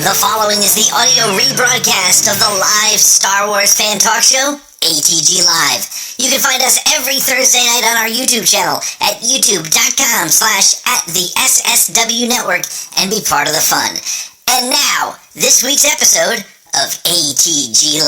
The following is the audio rebroadcast of the live Star Wars fan talk show, ATGLive. You can find us every Thursday night on our YouTube channel at youtube.com/@the SSW and be part of the fun. And now, this week's episode of ATGLive.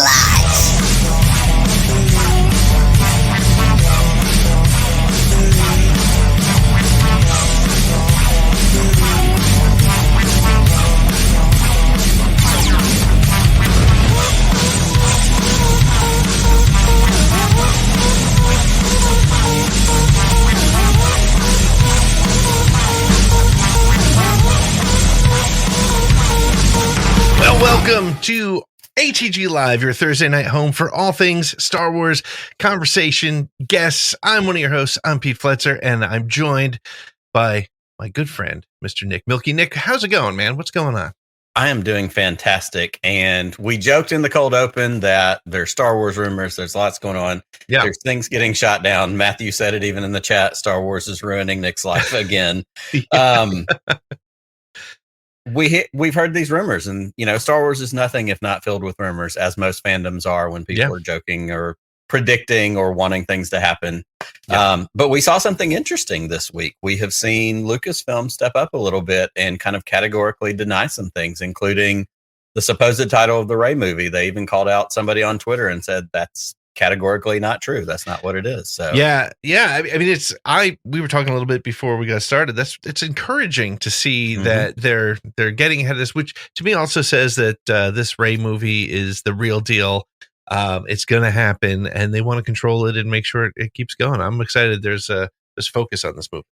Welcome to ATG Live, your Thursday night home for all things Star Wars conversation, guests. I'm one of your hosts. I'm Pete Fletzer, and I'm joined by my good friend, Mr. Nick Mielke. Nick, how's it going, man? What's going on? I am doing fantastic. And we joked in the cold open that there's Star Wars rumors. There's lots going on. Yeah. There's things getting shot down. Matthew said it even in the chat. Star Wars is ruining Nick's life again. We've heard these rumors, and Star Wars is nothing if not filled with rumors, as most fandoms are when people are joking or predicting or wanting things to happen. But we saw something interesting this week. We have seen Lucasfilm step up a little bit and kind of categorically deny some things, including the supposed title of the Rey movie. They even called out somebody on Twitter and said that's categorically not true. That's not what it is. So yeah. I mean, we were talking a little bit before we got started. It's encouraging to see that they're getting ahead of this, which to me also says that this Rey movie is the real deal. It's going to happen, and they want to control it and make sure it keeps going. I'm excited. There's focus on this movie.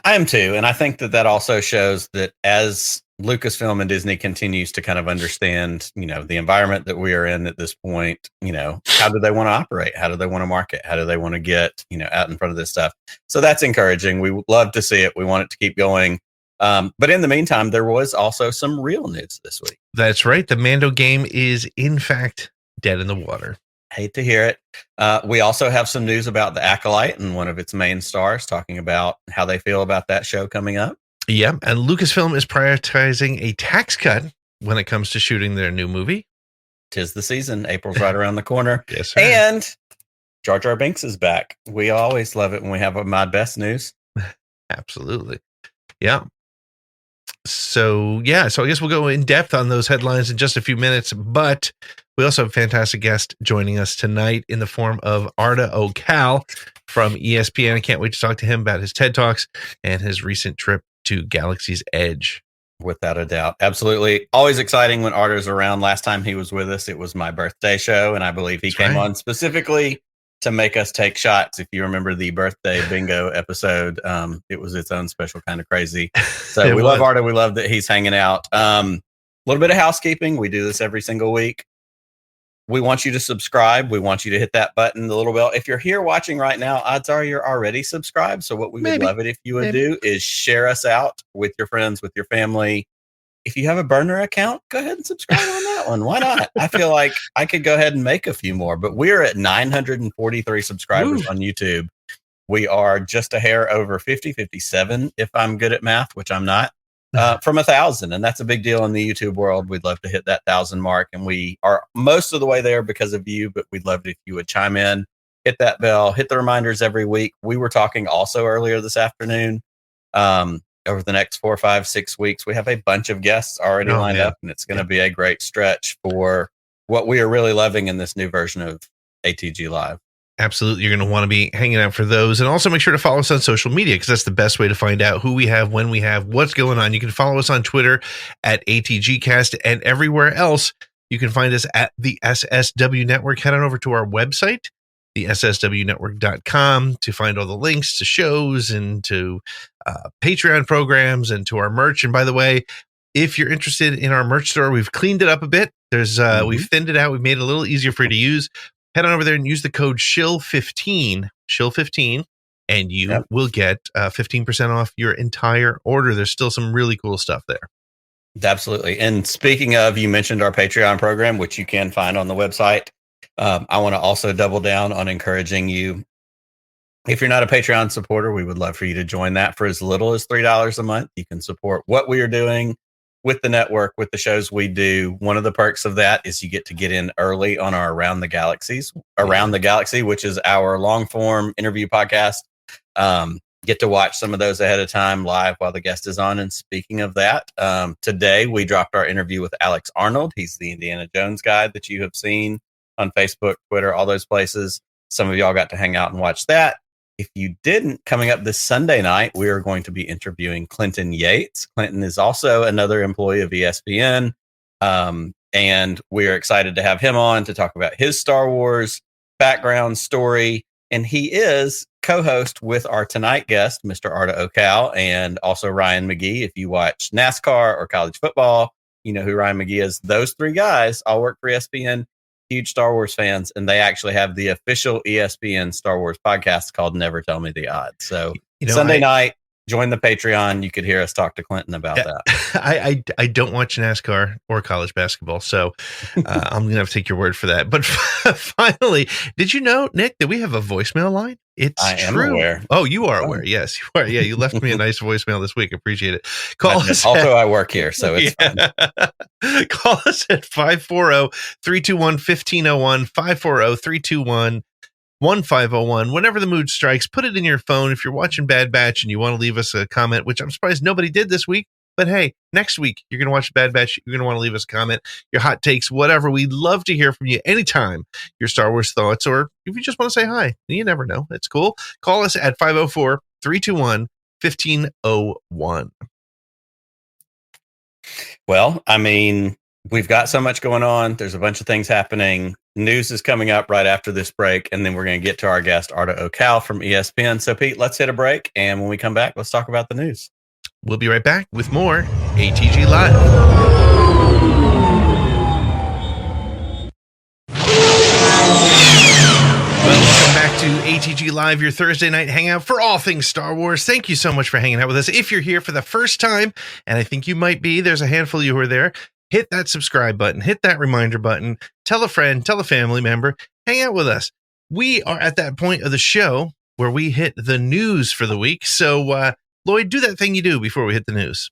I am too, and I think that also shows that as Lucasfilm and Disney continues to kind of understand, the environment that we are in at this point, how do they want to operate? How do they want to market? How do they want to get, out in front of this stuff? So that's encouraging. We would love to see it. We want it to keep going. But in the meantime, there was also some real news this week. That's right. The Mando game is, in fact, dead in the water. Hate to hear it. We also have some news about the Acolyte and one of its main stars talking about how they feel about that show coming up. Yeah, and Lucasfilm is prioritizing a tax cut when it comes to shooting their new movie. 'Tis the season. April's right around the corner. Yes, sir. And Jar Jar Binks is back. We always love it when we have a Mod Best news. Absolutely. Yeah. So I guess we'll go in depth on those headlines in just a few minutes, but we also have a fantastic guest joining us tonight in the form of Arda Ocal from ESPN. I can't wait to talk to him about his TED Talks and his recent trip to Galaxy's Edge. Without a doubt. Absolutely. Always exciting when Arda's around. Last time he was with us, it was my birthday show, and I believe he came on specifically to make us take shots. If you remember the birthday bingo episode, it was its own special kind of crazy. So we love Arda. We love that he's hanging out. A little bit of housekeeping. We do this every single week. We want you to subscribe. We want you to hit that button, the little bell. If you're here watching right now, odds are you're already subscribed. So what we would love it if you would do is share us out with your friends, with your family. If you have a burner account, go ahead and subscribe on that one. Why not? I feel like I could go ahead and make a few more, but we're at 943 subscribers on YouTube. We are just a hair over 57, if I'm good at math, which I'm not. From 1,000, and that's a big deal in the YouTube world. We'd love to hit that 1,000 mark, and we are most of the way there because of you, but we'd love it if you would chime in, hit that bell, hit the reminders every week. We were talking also earlier this afternoon, over the next 4, 5, 6 weeks, we have a bunch of guests already lined up, and it's going to be a great stretch for what we are really loving in this new version of ATG Live. Absolutely. You're going to want to be hanging out for those. And also make sure to follow us on social media, because that's the best way to find out who we have, when we have, what's going on. You can follow us on Twitter at ATGcast, and everywhere else you can find us at the SSW Network. Head on over to our website, the SSWnetwork.com, to find all the links to shows and to Patreon programs and to our merch. And by the way, if you're interested in our merch store, we've cleaned it up a bit. We've thinned it out. We've made it a little easier for you to use. Head on over there and use the code SHILL15, and you will get 15% off your entire order. There's still some really cool stuff there. Absolutely. And speaking of, you mentioned our Patreon program, which you can find on the website. I want to also double down on encouraging you. If you're not a Patreon supporter, we would love for you to join that for as little as $3 a month. You can support what we are doing, with the network, with the shows we do, one of the perks of that is you get to get in early on our Around the Galaxy, which is our long form interview podcast. Get to watch some of those ahead of time live while the guest is on. And speaking of that, today we dropped our interview with Alex Arnold. He's the Indiana Jones guy that you have seen on Facebook, Twitter, all those places. Some of y'all got to hang out and watch that. If you didn't, coming up this Sunday night, we are going to be interviewing Clinton Yates. Clinton is also another employee of ESPN. And we're excited to have him on to talk about his Star Wars background story. And he is co-host with our tonight guest, Mr. Arda Ocal, and also Ryan McGee. If you watch NASCAR or college football, you know who Ryan McGee is. Those three guys all work for ESPN, huge Star Wars fans, and they actually have the official ESPN Star Wars podcast called Never Tell Me the Odds. So Sunday night, join the Patreon. You could hear us talk to Clinton about that. I don't watch NASCAR or college basketball, so I'm going to have to take your word for that. But finally, did you know, Nick, that we have a voicemail line? I am aware. Oh, you are aware. Yes, you are. Yeah, you left me a nice voicemail this week. Appreciate it. Call us. Also, I work here, so it's fun. Call us at 540-321-1501, 540-321-1501. Whenever the mood strikes, put it in your phone. If you're watching Bad Batch and you want to leave us a comment, which I'm surprised nobody did this week, but hey, next week you're going to watch Bad Batch. You're going to want to leave us a comment, your hot takes, whatever. We'd love to hear from you anytime, your Star Wars thoughts, or if you just want to say hi. You never know. It's cool. Call us at 504-321-1501. Well, I mean, we've got so much going on. There's a bunch of things happening. News is coming up right after this break, and then we're going to get to our guest, Arda Ocal from ESPN. So, Pete, let's hit a break, and when we come back, let's talk about the news. We'll be right back with more ATG Live. Welcome back to ATG Live, your Thursday night hangout for all things Star Wars. Thank you so much for hanging out with us. If you're here for the first time, and I think you might be, there's a handful of you who are there, hit that subscribe button, hit that reminder button, tell a friend, tell a family member, hang out with us. We are at that point of the show where we hit the news for the week. So, Lloyd, do that thing you do before we hit the news.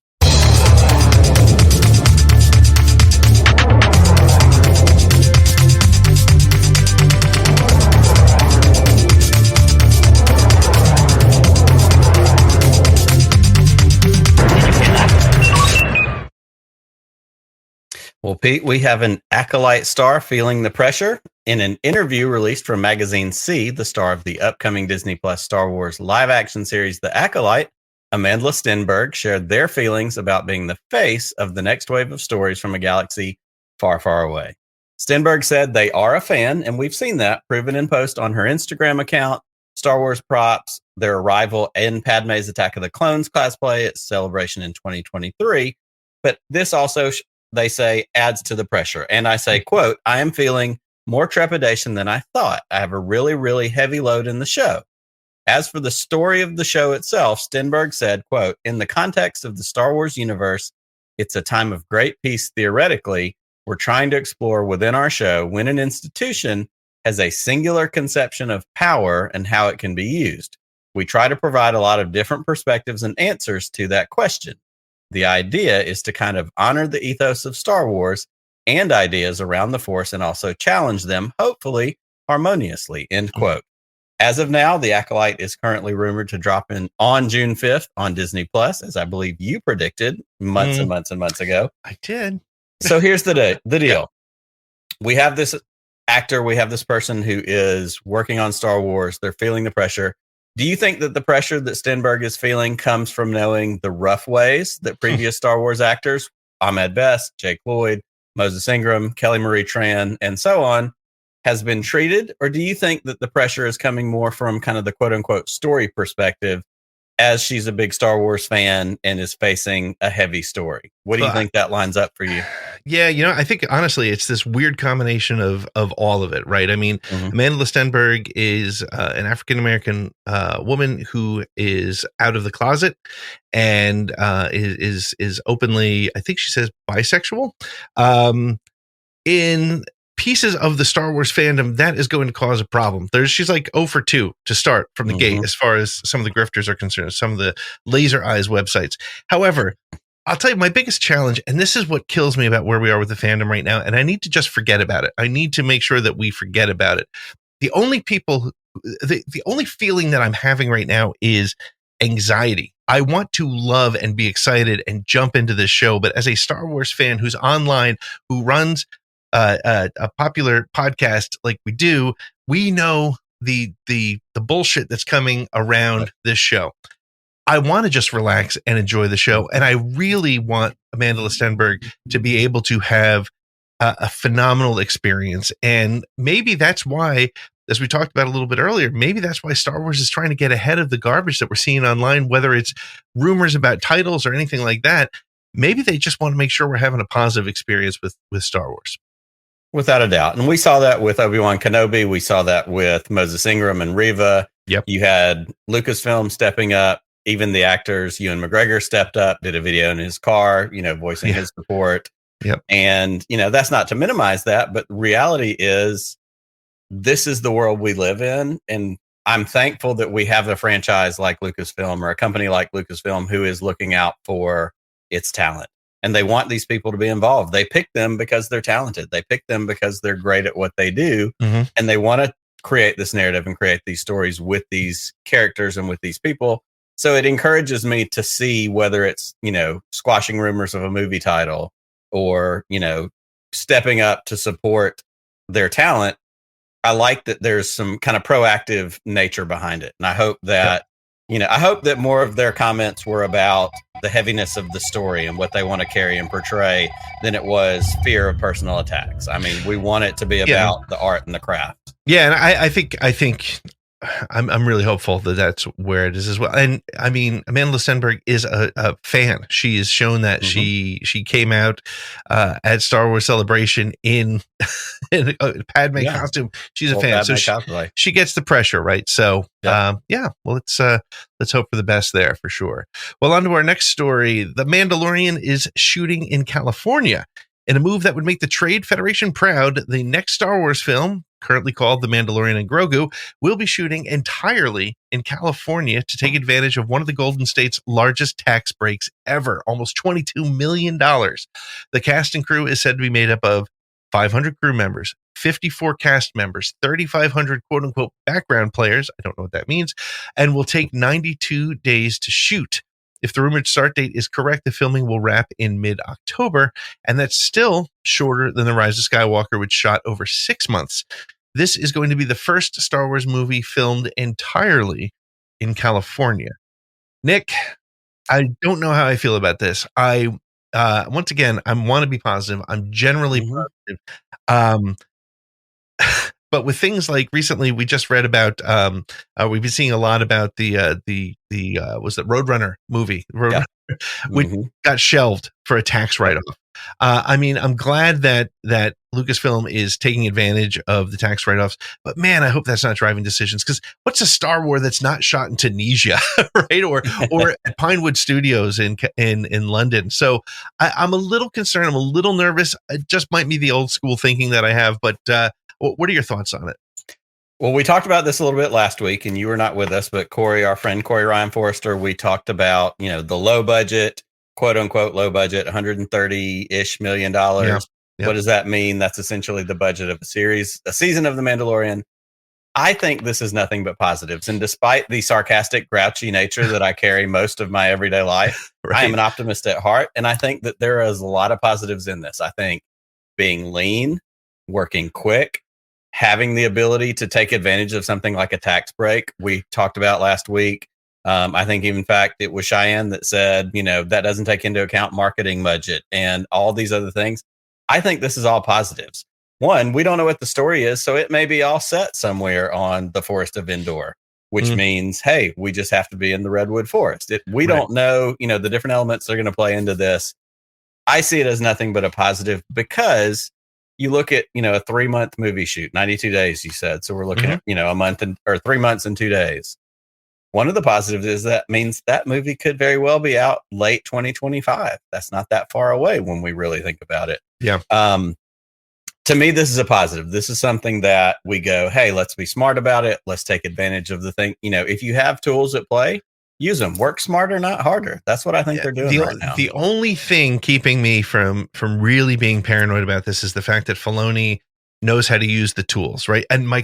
Well, Pete, we have an acolyte star feeling the pressure. In an interview released from Magazine C, the star of the upcoming Disney Plus Star Wars live-action series, The Acolyte, Amanda Stenberg, shared their feelings about being the face of the next wave of stories from a galaxy far, far away. Stenberg said they are a fan, and we've seen that proven in post on her Instagram account, Star Wars props, their arrival in Padme's Attack of the Clones cosplay at Celebration in 2023. But this also, they say, adds to the pressure. And I say, quote, I am feeling more trepidation than I thought. I have a really, really heavy load in the show. As for the story of the show itself, Stenberg said, quote, in the context of the Star Wars universe, it's a time of great peace theoretically. We're trying to explore within our show when an institution has a singular conception of power and how it can be used. We try to provide a lot of different perspectives and answers to that question. The idea is to kind of honor the ethos of Star Wars and ideas around the Force and also challenge them, hopefully harmoniously, end quote. As of now, The Acolyte is currently rumored to drop in on June 5th on Disney Plus, as I believe you predicted months and months and months ago. I did. So here's the deal. Yeah. We have this actor, we have this person who is working on Star Wars. They're feeling the pressure. Do you think that the pressure that Stenberg is feeling comes from knowing the rough ways that previous Star Wars actors, Ahmed Best, Jake Lloyd, Moses Ingram, Kelly Marie Tran, and so on, has been treated? Or do you think that the pressure is coming more from kind of the quote unquote story perspective, as she's a big Star Wars fan and is facing a heavy story? What do you think that lines up for you? Yeah, I think honestly, it's this weird combination of all of it, right? I mean, Amanda Stenberg is an African-American woman who is out of the closet and is openly, I think she says, bisexual. In pieces of the Star Wars fandom, that is going to cause a problem. She's like 0 for 2 to start from the gate as far as some of the grifters are concerned, some of the laser eyes websites. However, I'll tell you my biggest challenge, and this is what kills me about where we are with the fandom right now, and I need to just forget about it. I need to make sure that we forget about it. The only the only feeling that I'm having right now is anxiety. I want to love and be excited and jump into this show, but as a Star Wars fan who's online, who runs a popular podcast like we do, we know the bullshit that's coming around this show. I want to just relax and enjoy the show. And I really want Amanda Stenberg to be able to have a phenomenal experience. And maybe that's why, as we talked about a little bit earlier, maybe that's why Star Wars is trying to get ahead of the garbage that we're seeing online, whether it's rumors about titles or anything like that. Maybe they just want to make sure we're having a positive experience with Star Wars. Without a doubt. And we saw that with Obi-Wan Kenobi. We saw that with Moses Ingram and Reva. Yep. You had Lucasfilm stepping up. Even the actors, Ewan McGregor stepped up, did a video in his car, voicing his support. Yep. And, that's not to minimize that, but reality is this is the world we live in. And I'm thankful that we have a franchise like Lucasfilm or a company like Lucasfilm who is looking out for its talent. And they want these people to be involved. They pick them because they're talented. They pick them because they're great at what they do. Mm-hmm. And they want to create this narrative and create these stories with these characters and with these people. So it encourages me to see whether it's, squashing rumors of a movie title or, stepping up to support their talent. I like that there's some kind of proactive nature behind it. And I hope that, I hope that more of their comments were about the heaviness of the story and what they want to carry and portray than it was fear of personal attacks. I mean, we want it to be about the art and the craft. Yeah. And I think I'm really hopeful that that's where it is as well. And I mean, Amanda Stenberg is a fan. She has shown that she came out at Star Wars Celebration in a Padme costume. She's a fan, so she gets the pressure, right? So well, let's hope for the best there for sure. Well, on to our next story. The Mandalorian is shooting in California. In a move that would make the Trade Federation proud, the next Star Wars film, currently called The Mandalorian and Grogu, will be shooting entirely in California to take advantage of one of the Golden State's largest tax breaks ever, almost $22 million. The cast and crew is said to be made up of 500 crew members, 54 cast members, 3,500 quote-unquote background players, I don't know what that means, and will take 92 days to shoot. If the rumored start date is correct, the filming will wrap in mid-October, and that's still shorter than The Rise of Skywalker, which shot over 6 months. This is going to be the first Star Wars movie filmed entirely in California. Nick, I don't know how I feel about this. Once again, I want to be positive. I'm generally positive. But with things like recently, we just read about. We've been seeing a lot about the was it Roadrunner movie, which got shelved for a tax write-off. I mean, I'm glad that Lucasfilm is taking advantage of the tax write-offs, but man, I hope that's not driving decisions. Because what's a Star Wars that's not shot in Tunisia, right? Or at Pinewood Studios in London. So I'm a little concerned. I'm a little nervous. It just might be the old school thinking that I have, but. What are your thoughts on it? Well, we talked about this a little bit last week, and you were not with us, but Corey, our friend Corey Ryan Forrester, we talked about, the low budget, quote unquote, low budget, $130-ish million. Yeah. What does that mean? That's essentially the budget of a season of The Mandalorian. I think this is nothing but positives. And despite the sarcastic, grouchy nature that I carry most of my everyday life, I am an optimist at heart. And I think that there is a lot of positives in this. I think being lean, working quick, having the ability to take advantage of something like a tax break we talked about last week. I think, in fact, it was Cheyenne that said, that doesn't take into account marketing budget and all these other things. I think this is all positives. One, we don't know what the story is, so it may be all set somewhere on the Forest of Endor, which means, hey, we just have to be in the Redwood Forest. We don't know, the different elements that are going to play into this. I see it as nothing but a positive because you look at, a 3-month movie shoot, 92 days, you said. So we're looking at, a month or 3 months and 2 days. One of the positives is that means that movie could very well be out late 2025. That's not that far away when we really think about it. Yeah. To me, this is a positive. This is something that we go, hey, let's be smart about it. Let's take advantage of the thing. If you have tools at play, use them. Work smarter, not harder. That's what I think they're doing right now. The only thing keeping me from really being paranoid about this is the fact that Filoni knows how to use the tools, right? And my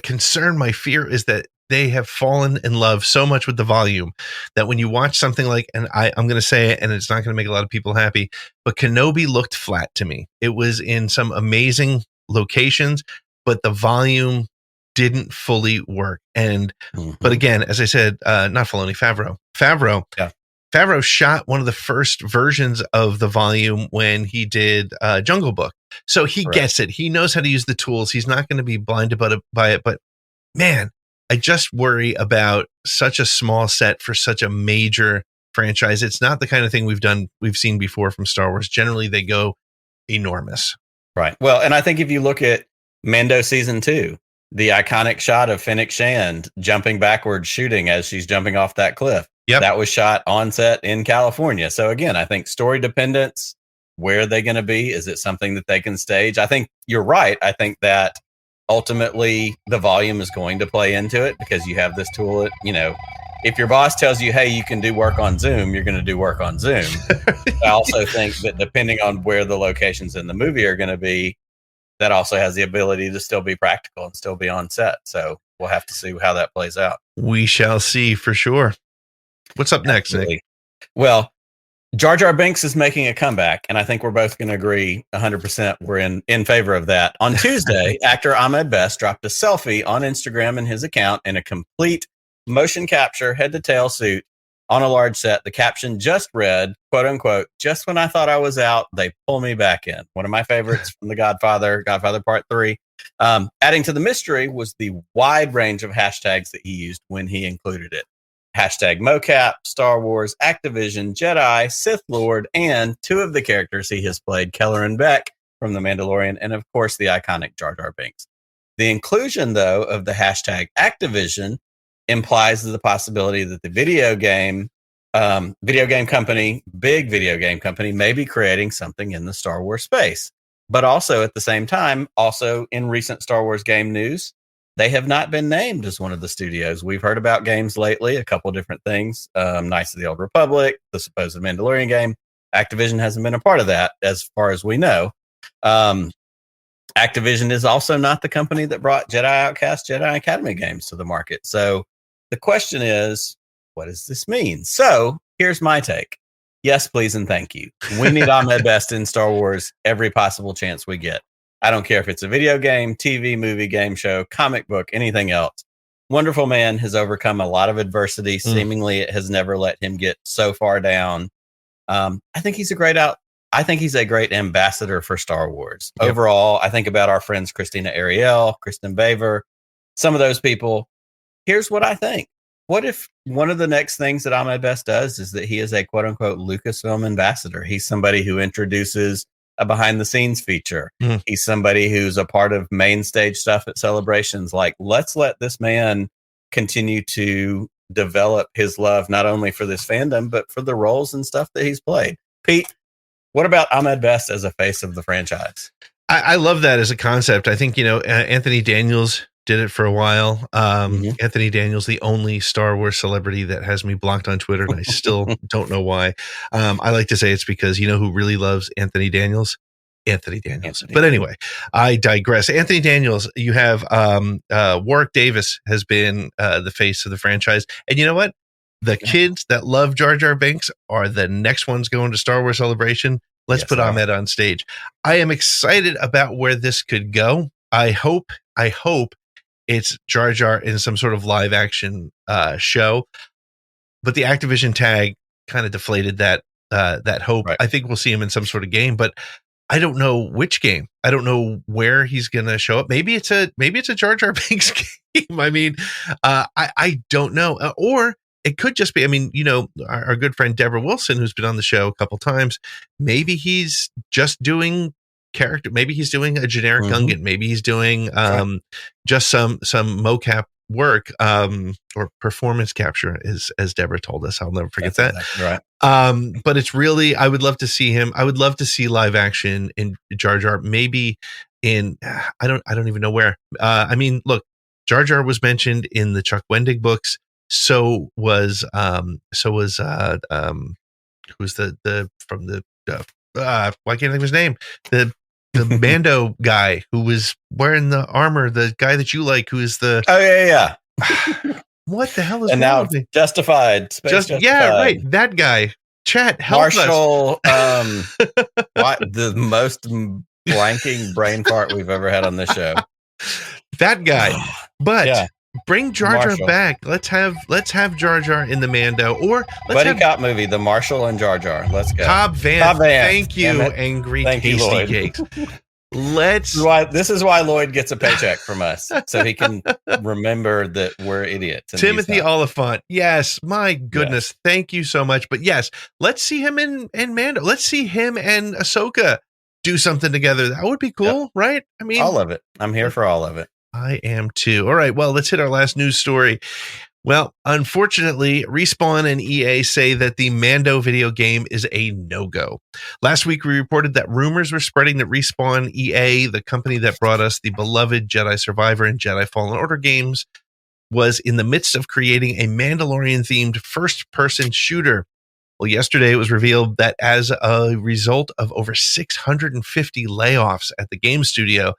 fear is that they have fallen in love so much with the volume that when you watch something like, and I'm going to say it, and it's not going to make a lot of people happy, but Kenobi looked flat to me. It was in some amazing locations, but the volume didn't fully work. And, but again, as I said, not Filoni, Favreau. Yeah. Favreau shot one of the first versions of the volume when he did Jungle Book. So he gets it. He knows how to use the tools. He's not going to be blinded by it. But man, I just worry about such a small set for such a major franchise. It's not the kind of thing we've seen before from Star Wars. Generally, they go enormous. Right. Well, and I think if you look at Mando season 2, the iconic shot of Fennec Shand jumping backwards, shooting as she's jumping off that cliff. Yep. That was shot on set in California. So again, I think story dependence, where are they going to be? Is it something that they can stage? I think you're right. I think that ultimately the volume is going to play into it because you have this tool. If your boss tells you, hey, you can do work on Zoom, you're going to do work on Zoom. I also think that depending on where the locations in the movie are going to be, that also has the ability to still be practical and still be on set. So we'll have to see how that plays out. We shall see for sure. What's up next, Nick? Well, Jar Jar Binks is making a comeback, and I think we're both going to agree 100% we're in favor of that. On Tuesday, actor Ahmed Best dropped a selfie on Instagram in his account in a complete motion capture head-to-tail suit on a large set. The caption just read, quote unquote, "Just when I thought I was out, they pull me back in." One of my favorites from The Godfather, Godfather Part 3. Adding to the mystery was the wide range of hashtags that he used when he included it. Hashtag mocap, Star Wars, Activision, Jedi, Sith Lord, and 2 of the characters he has played, Keller and Beck from The Mandalorian, and of course the iconic Jar Jar Binks. The inclusion, though, of the hashtag Activision implies the possibility that the big video game company may be creating something in the Star Wars space. But also at the same time, also in recent Star Wars game news, they have not been named as one of the studios. We've heard about games lately, a couple different things. Knights of the Old Republic, the supposed Mandalorian game. Activision hasn't been a part of that as far as we know. Activision is also not the company that brought Jedi Outcast, Jedi Academy games to the market. So the question is, what does this mean? So here's my take. Yes, please, and thank you. We need Ahmed Best in Star Wars every possible chance we get. I don't care if it's a video game, TV, movie, game show, comic book, anything else. Wonderful man has overcome a lot of adversity. Seemingly, it has never let him get so far down. I think he's a great ambassador for Star Wars. Yep. Overall, I think about our friends Christina Ariel, Kristen Baver, some of those people. Here's what I think. What if one of the next things that Ahmed Best does is that he is a quote unquote Lucasfilm ambassador? He's somebody who introduces a behind the scenes feature. He's somebody who's a part of main stage stuff at celebrations. Like, let's let this man continue to develop his love, not only for this fandom, but for the roles and stuff that he's played. Pete, what about Ahmed Best as a face of the franchise? I love that as a concept. I think, Anthony Daniels did it for a while. Anthony Daniels, the only Star Wars celebrity that has me blocked on Twitter, and I still don't know why. I like to say it's because who really loves Anthony Daniels? Anthony Daniels. But anyway, I digress. Anthony Daniels, you have Warwick Davis has been the face of the franchise. And you know what? The kids that love Jar Jar Binks are the next ones going to Star Wars Celebration. Let's put Ahmed on stage. I am excited about where this could go. I hope it's Jar Jar in some sort of live action show, but the Activision tag kind of deflated that hope. Right. I think we'll see him in some sort of game, but I don't know which game. I don't know where he's going to show up. Maybe it's a Jar Jar Binks game. I mean, I don't know. Or it could just be, our good friend Deborah Wilson, who's been on the show a couple times, maybe he's just doing character. Maybe he's doing a generic Gungan. Maybe he's doing just some mocap work or performance capture, as Deborah told us. I'll never forget that. Exactly right. But it's really, I would love to see him. I would love to see live action in Jar Jar. Maybe in I don't even know where. Look, Jar Jar was mentioned in the Chuck Wendig books. So was who's the from the why can't I think of his name? The Mando guy who was wearing the armor, the guy that you like, who is the what the hell is and wrong now with me? Justified. Justified. Yeah, right. That guy. Chat, help Marshall, the most blanking brain fart we've ever had on this show. That guy. But bring Jar Jar Marshall back. Let's have Jar Jar in the Mando, or buddy cop movie, The Marshall and Jar Jar. Let's go. Cobb Vanth. Thank you, Angry Tasty Cakes. This is why Lloyd gets a paycheck from us, so he can remember that we're idiots. Timothy Oliphant. Yes, my goodness. Yes. Thank you so much. But yes, let's see him in Mando. Let's see him and Ahsoka do something together. That would be cool, right? I mean, all of it. I'm here for all of it. I am too. All right. Well, let's hit our last news story. Well, unfortunately, Respawn and EA say that the Mando video game is a no-go. Last week, we reported that rumors were spreading that Respawn EA, the company that brought us the beloved Jedi Survivor and Jedi Fallen Order games, was in the midst of creating a Mandalorian-themed first-person shooter. Well, yesterday, it was revealed that as a result of over 650 layoffs at the game studio,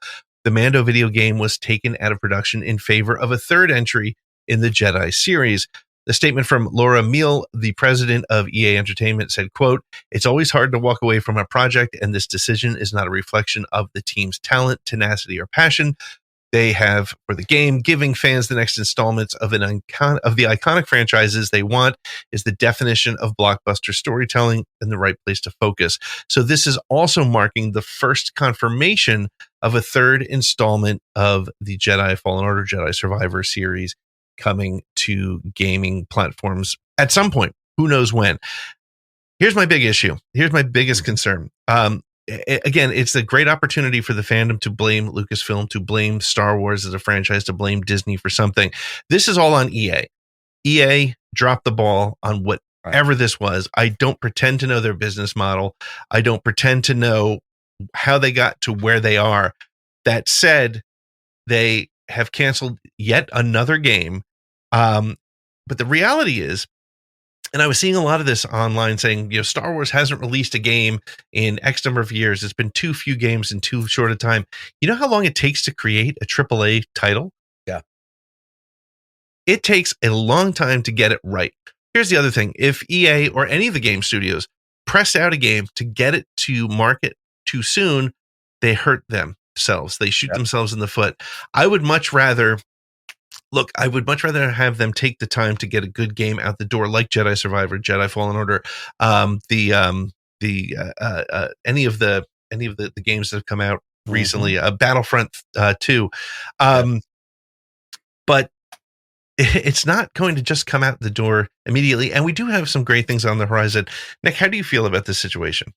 the Mando video game was taken out of production in favor of a third entry in the Jedi series. The statement from Laura Mielke, the president of EA Entertainment, said, quote, "It's always hard to walk away from a project, and this decision is not a reflection of the team's talent, tenacity, or passion they have for the game. Giving fans the next installments of the iconic franchises they want is the definition of blockbuster storytelling and the right place to focus." So this is also marking the first confirmation of a third installment of the Jedi Fallen Order, Jedi Survivor series coming to gaming platforms at some point. Who knows when? Here's my big issue. Here's my biggest concern. Again, it's a great opportunity for the fandom to blame Lucasfilm, to blame Star Wars as a franchise, to blame Disney for something. This is all on EA. EA dropped the ball on whatever this was. I don't pretend to know their business model. I don't pretend to know how they got to where they are. That said, they have canceled yet another game. But the reality is, and I was seeing a lot of this online saying, Star Wars hasn't released a game in X number of years. It's been too few games in too short a time. You know how long it takes to create a AAA title? Yeah. It takes a long time to get it right. Here's the other thing. If EA or any of the game studios press out a game to get it to market too soon, they hurt themselves. They shoot themselves in the foot. I would much rather have them take the time to get a good game out the door, like Jedi Survivor, Jedi Fallen Order, any of the games that have come out recently, Battlefront 2. But it's not going to just come out the door immediately. And we do have some great things on the horizon. Nick, how do you feel about this situation?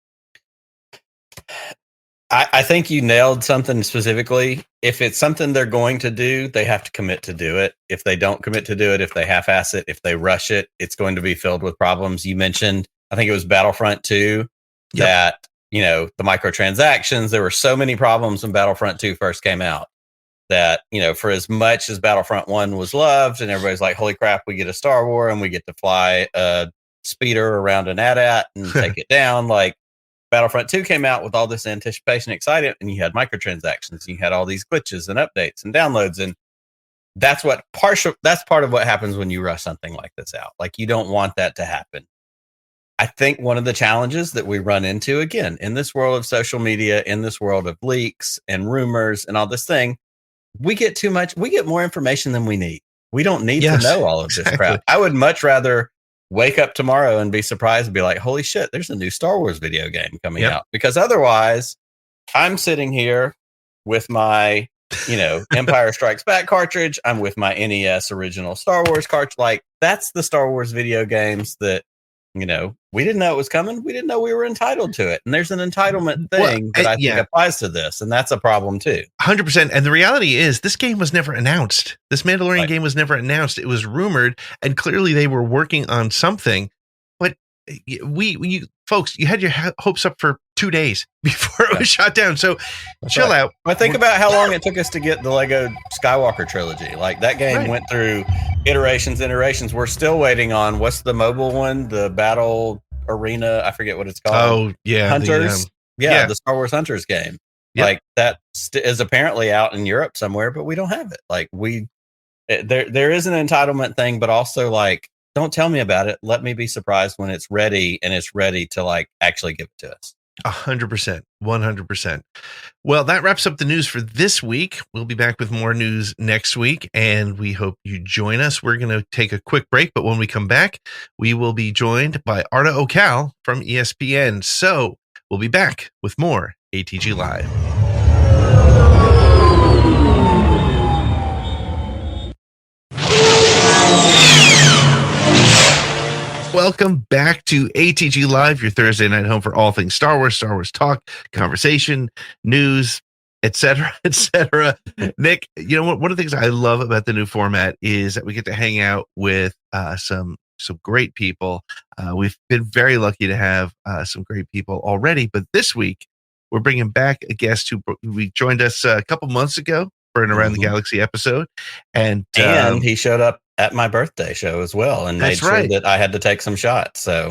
I think you nailed something specifically. If it's something they're going to do, they have to commit to do it. If they don't commit to do it, if they half-ass it, if they rush it, it's going to be filled with problems. You mentioned, I think it was Battlefront 2, that, the microtransactions, there were so many problems when Battlefront 2 first came out that, for as much as Battlefront 1 was loved and everybody's like, holy crap, we get a Star Wars and we get to fly a speeder around an AT-AT and take it down. Like, Battlefront 2 came out with all this anticipation, excitement, and you had microtransactions, and you had all these glitches and updates and downloads, and that's part of what happens when you rush something like this out. Like, you don't want that to happen. I think one of the challenges that we run into, again, in this world of social media, in this world of leaks and rumors and all this thing, we get more information than we need. We don't need to know all of this crap. I would much rather wake up tomorrow and be surprised and be like, holy shit, there's a new Star Wars video game coming out. Because otherwise, I'm sitting here with my, Empire Strikes Back cartridge. I'm with my NES original Star Wars cartridge. Like, that's the Star Wars video games that, we didn't know it was coming. We didn't know we were entitled to it. And there's an entitlement thing that I think applies to this. And that's a problem too. 100%. And the reality is this game was never announced. This Mandalorian game was never announced. It was rumored, and clearly they were working on something. But folks, you had your hopes up for 2 days before it was shot down. So That's chill right. out. But think about how long it took us to get the Lego Skywalker trilogy. Like that game went through iterations. We're still waiting on what's the mobile one, the Battle Arena. I forget what it's called. Oh yeah, Hunters. The Star Wars Hunters game. Yep. Like that is apparently out in Europe somewhere, but we don't have it. Like there is an entitlement thing, but also like, don't tell me about it. Let me be surprised when it's ready and it's ready to like actually give it to us. 100%, 100%. Well, that wraps up the news for this week. We'll be back with more news next week, and we hope you join us. We're going to take a quick break, but when we come back, we will be joined by Arda Ocal from ESPN. So we'll be back with more ATG Live. Welcome back to ATG Live, your Thursday night home for all things Star Wars talk, conversation, news, etc., etc. Nick, you know what? One of the things I love about the new format is that we get to hang out with some great people. We've been very lucky to have some great people already, but this week we're bringing back a guest who joined us a couple months ago for an Around the Galaxy episode, and he showed up at my birthday show as well and made sure that I had to take some shots. So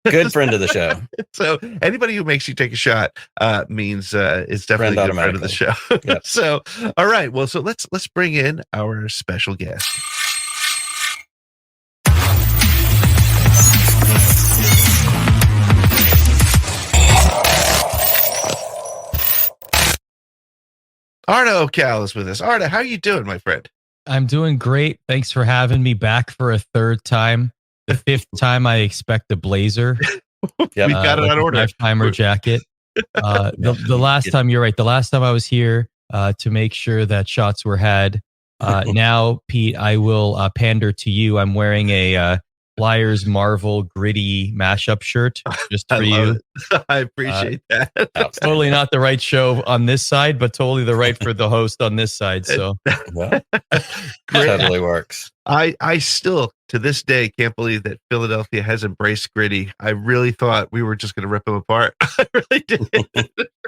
good friend of the show. So anybody who makes you take a shot means it's definitely a good friend of the show. Yep. So all right, well, so let's bring in our special guest. Arda Ocal is with us. Arda, how are you doing, my friend? I'm doing great. Thanks for having me back for a third time. The fifth time I expect a blazer. We've got it on order. Lifetimer jacket. The last time, you're right. The last time I was here to make sure that shots were had. Now, Pete, I will pander to you. I'm wearing a Flyers Marvel gritty mashup shirt just for you. I appreciate that. Totally not the right show on this side, but totally the right for the host on this side. So totally works. I still to this day can't believe that Philadelphia has embraced gritty. I really thought we were just going to rip them apart. I really did.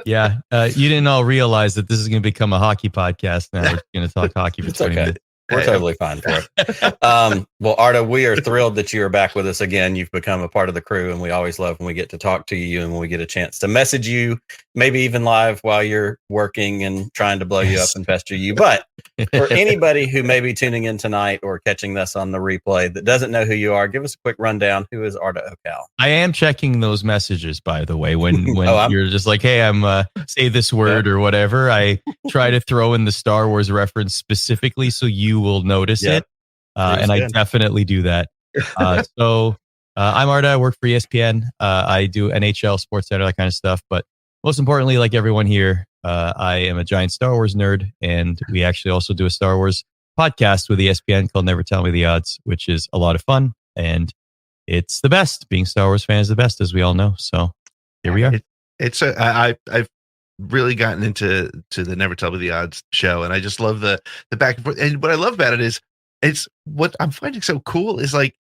Yeah, you didn't all realize that this is going to become a hockey podcast. Now we're going to talk hockey for 20 minutes. We're totally fine for it. Well, Arda, we are thrilled that you are back with us again. You've become a part of the crew, and we always love when we get to talk to you and when we get a chance to message you, maybe even live while you're working and trying to blow you up and pester you. But for anybody who may be tuning in tonight or catching this on the replay that doesn't know who you are, give us a quick rundown. Who is Arda Ocal? I am checking those messages, by the way, when you're just like, hey, I'm say this word or whatever. I try to throw in the Star Wars reference specifically so you will notice it. And I definitely do that. So I'm Arda. I work for ESPN. I do NHL, Sports Center, that kind of stuff. But most importantly, like everyone here, I am a giant Star Wars nerd. And we actually also do a Star Wars podcast with ESPN called Never Tell Me the Odds, which is a lot of fun. And it's the best. Being Star Wars fan is the best, as we all know. So here we are. I've really gotten into the Never Tell Me the Odds show, and I just love the back and forth. And what I love about it is, it's what I'm finding so cool is like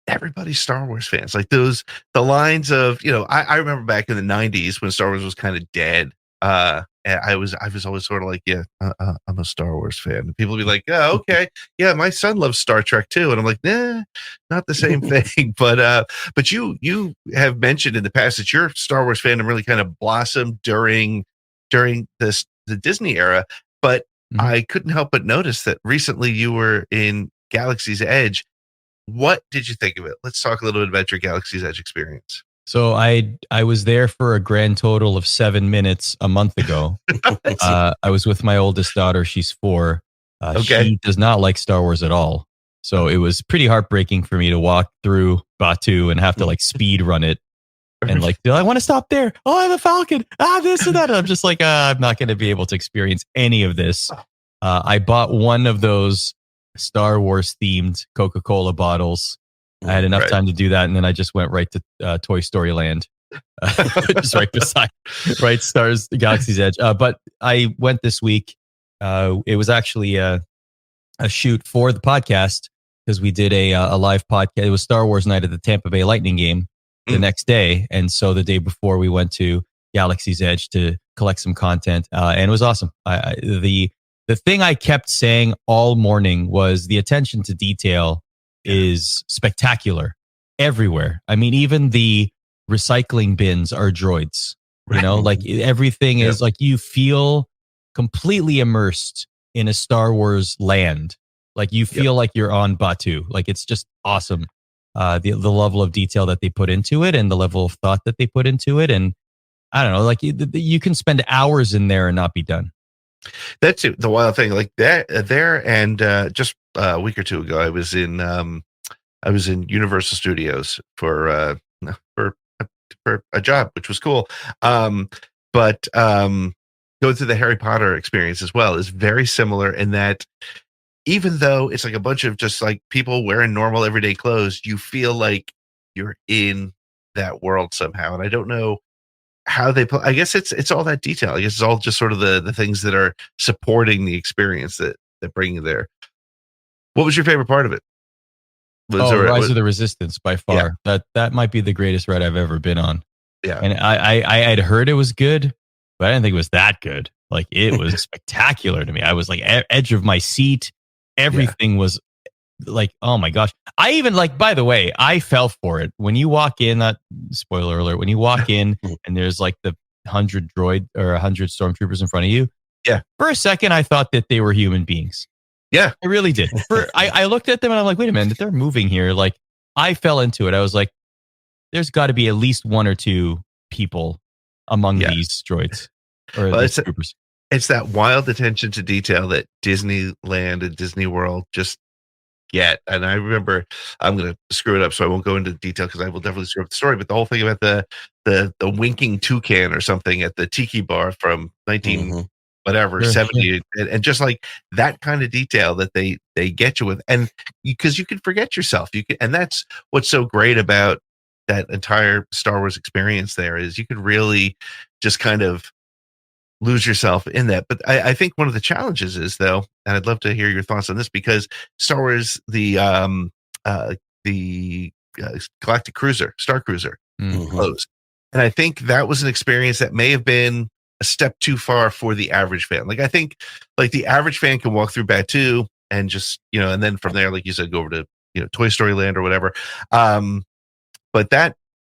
everybody's Star Wars fans. Like the lines of, I remember back in the 90s when Star Wars was kind of dead. And I was always sort of like, I'm a Star Wars fan. And people would be like, oh, okay. Yeah, my son loves Star Trek too. And I'm like, nah, not the same thing. But you have mentioned in the past that your Star Wars fandom really kind of blossomed during the Disney era. But I couldn't help but notice that recently you were in Galaxy's Edge. What did you think of it? Let's talk a little bit about your Galaxy's Edge experience. So I was there for a grand total of 7 minutes a month ago. I was with my oldest daughter. She's 4. She does not like Star Wars at all. So it was pretty heartbreaking for me to walk through Batuu and have to like speed run it. And like, I want to stop there. Oh, I'm a Falcon. This and that. And I'm just like, I'm not going to be able to experience any of this. I bought one of those Star Wars themed Coca-Cola bottles. I had enough time to do that, and then I just went right to Toy Story Land, just right beside, Stars Galaxy's Edge. But I went this week. It was actually a shoot for the podcast because we did a live podcast. It was Star Wars night at the Tampa Bay Lightning game the next day, and so the day before we went to Galaxy's Edge to collect some content, and it was awesome. The thing I kept saying all morning was the attention to detail is spectacular everywhere. I mean, even the recycling bins are droids. You know, like everything is like you feel completely immersed in a Star Wars land. Like you feel like you're on Batu. Like it's just awesome. The level of detail that they put into it and the level of thought that they put into it. And I don't know, like you can spend hours in there and not be done. That's the wild thing. Like that there, and just a week or two ago, I was in Universal Studios for a job, which was cool. But going through the Harry Potter experience as well is very similar in that even though it's like a bunch of just like people wearing normal everyday clothes, you feel like you're in that world somehow. And I don't know how they I guess it's all that detail. I guess it's all just sort of the things that are supporting the experience that bring you there. What was your favorite part of it? Rise of the Resistance by far. That might be the greatest ride I've ever been on. Yeah. And I had heard it was good, but I didn't think it was that good. Like it was spectacular to me. I was like edge of my seat. Everything was like, oh my gosh. I even like, by the way, I fell for it. When you walk in, that spoiler alert, when you walk in and there's like the 100 droid or 100 stormtroopers in front of you. Yeah. For a second, I thought that they were human beings. Yeah. I really did. I looked at them and I'm like, wait a minute, they're moving here. Like I fell into it. I was like, there's got to be at least one or two people among these droids or these troopers. It's that wild attention to detail that Disneyland and Disney World just get. And I remember, I'm going to screw it up, so I won't go into detail because I will definitely screw up the story. But the whole thing about the winking toucan or something at the Tiki Bar from 70, and just like that kind of detail that they get you with, and because you can forget yourself, and that's what's so great about that entire Star Wars experience. There is you could really just kind of lose yourself in that. But I think one of the challenges is, though, and I'd love to hear your thoughts on this, because Star Wars, the Galactic Cruiser, Star Cruiser, closed, and I think that was an experience that may have been a step too far for the average fan. Like I think, like the average fan can walk through Batu and just and then from there, like you said, go over to Toy Story Land or whatever. But that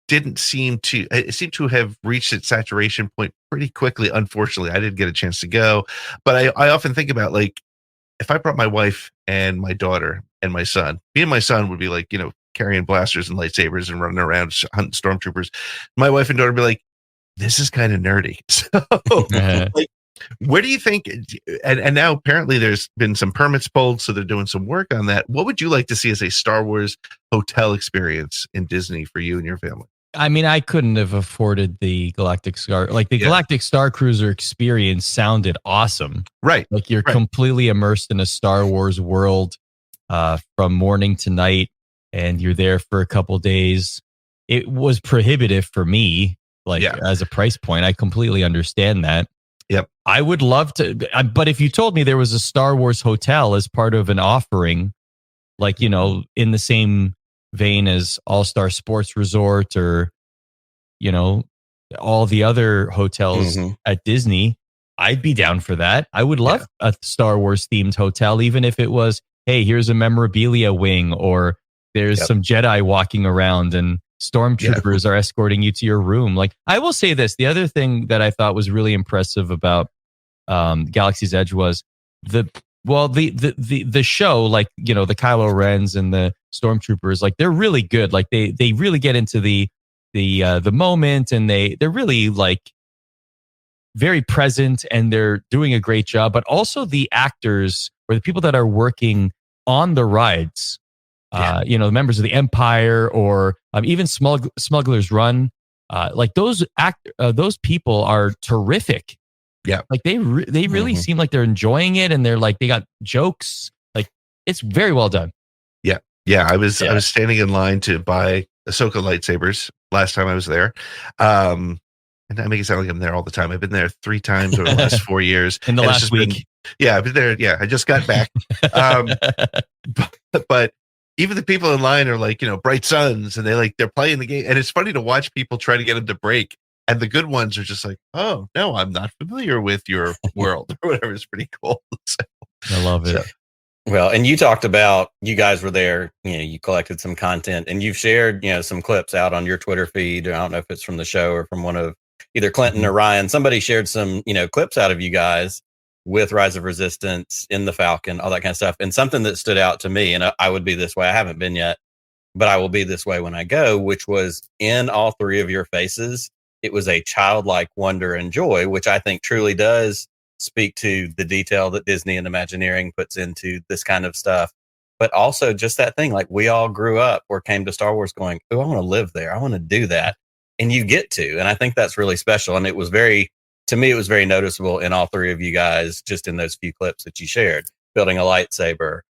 didn't seem to. It seemed to have reached its saturation point pretty quickly. Unfortunately, I didn't get a chance to go. But I often think about, like, if I brought my wife and my daughter and my son, me and my son would be like, carrying blasters and lightsabers and running around hunting stormtroopers. My wife and daughter would be like, this is kind of nerdy. So, like, where do you think? And now apparently there's been some permits pulled, so they're doing some work on that. What would you like to see as a Star Wars hotel experience in Disney for you and your family? I mean, I couldn't have afforded the Galactic Star. Like the Galactic Star Cruiser experience sounded awesome. Right. Like you're completely immersed in a Star Wars world from morning to night, and you're there for a couple days. It was prohibitive for me, as a price point. I completely understand that. Yep. I would love to, but if you told me there was a Star Wars hotel as part of an offering, like, in the same vein as All-Star Sports Resort or, all the other hotels at Disney, I'd be down for that. I would love a Star Wars themed hotel, even if it was, hey, here's a memorabilia wing, or there's some Jedi walking around and stormtroopers are escorting you to your room. Like, I will say this, the other thing that I thought was really impressive about Galaxy's Edge was the show, like, the Kylo Rens and the stormtroopers, like, they're really good. Like they really get into the moment, and they're really like very present, and they're doing a great job. But also the actors or the people that are working on the rides, the members of the Empire, or even Smuggler's Run, like those people are terrific. Yeah, like they really seem like they're enjoying it, and they're like, they got jokes. Like, it's very well done. Yeah. I was standing in line to buy Ahsoka lightsabers last time I was there. And I make it sound like I'm there all the time. I've been there 3 times over the last 4 years. In the last week. I've been there. Yeah, I just got back. But even the people in line are like, bright suns, and they're playing the game. And it's funny to watch people try to get them to break And the good ones are just like, oh no, I'm not familiar with your world or whatever. It's pretty cool. So, I love it. Well, and you talked about, you guys were there, you collected some content and you've shared, some clips out on your Twitter feed. I don't know if it's from the show or from one of either Clinton or Ryan. Somebody shared some, clips out of you guys with Rise of Resistance in the Falcon, all that kind of stuff. And something that stood out to me, and I would be this way, I haven't been yet, but I will be this way when I go, which was in all three of your faces, it was a childlike wonder and joy, which I think truly does speak to the detail that Disney and Imagineering puts into this kind of stuff. But also just that thing, like we all grew up or came to Star Wars going, oh, I want to live there. I want to do that. And you get to. And I think that's really special. And it was very noticeable in all three of you guys, just in those few clips that you shared, building a lightsaber,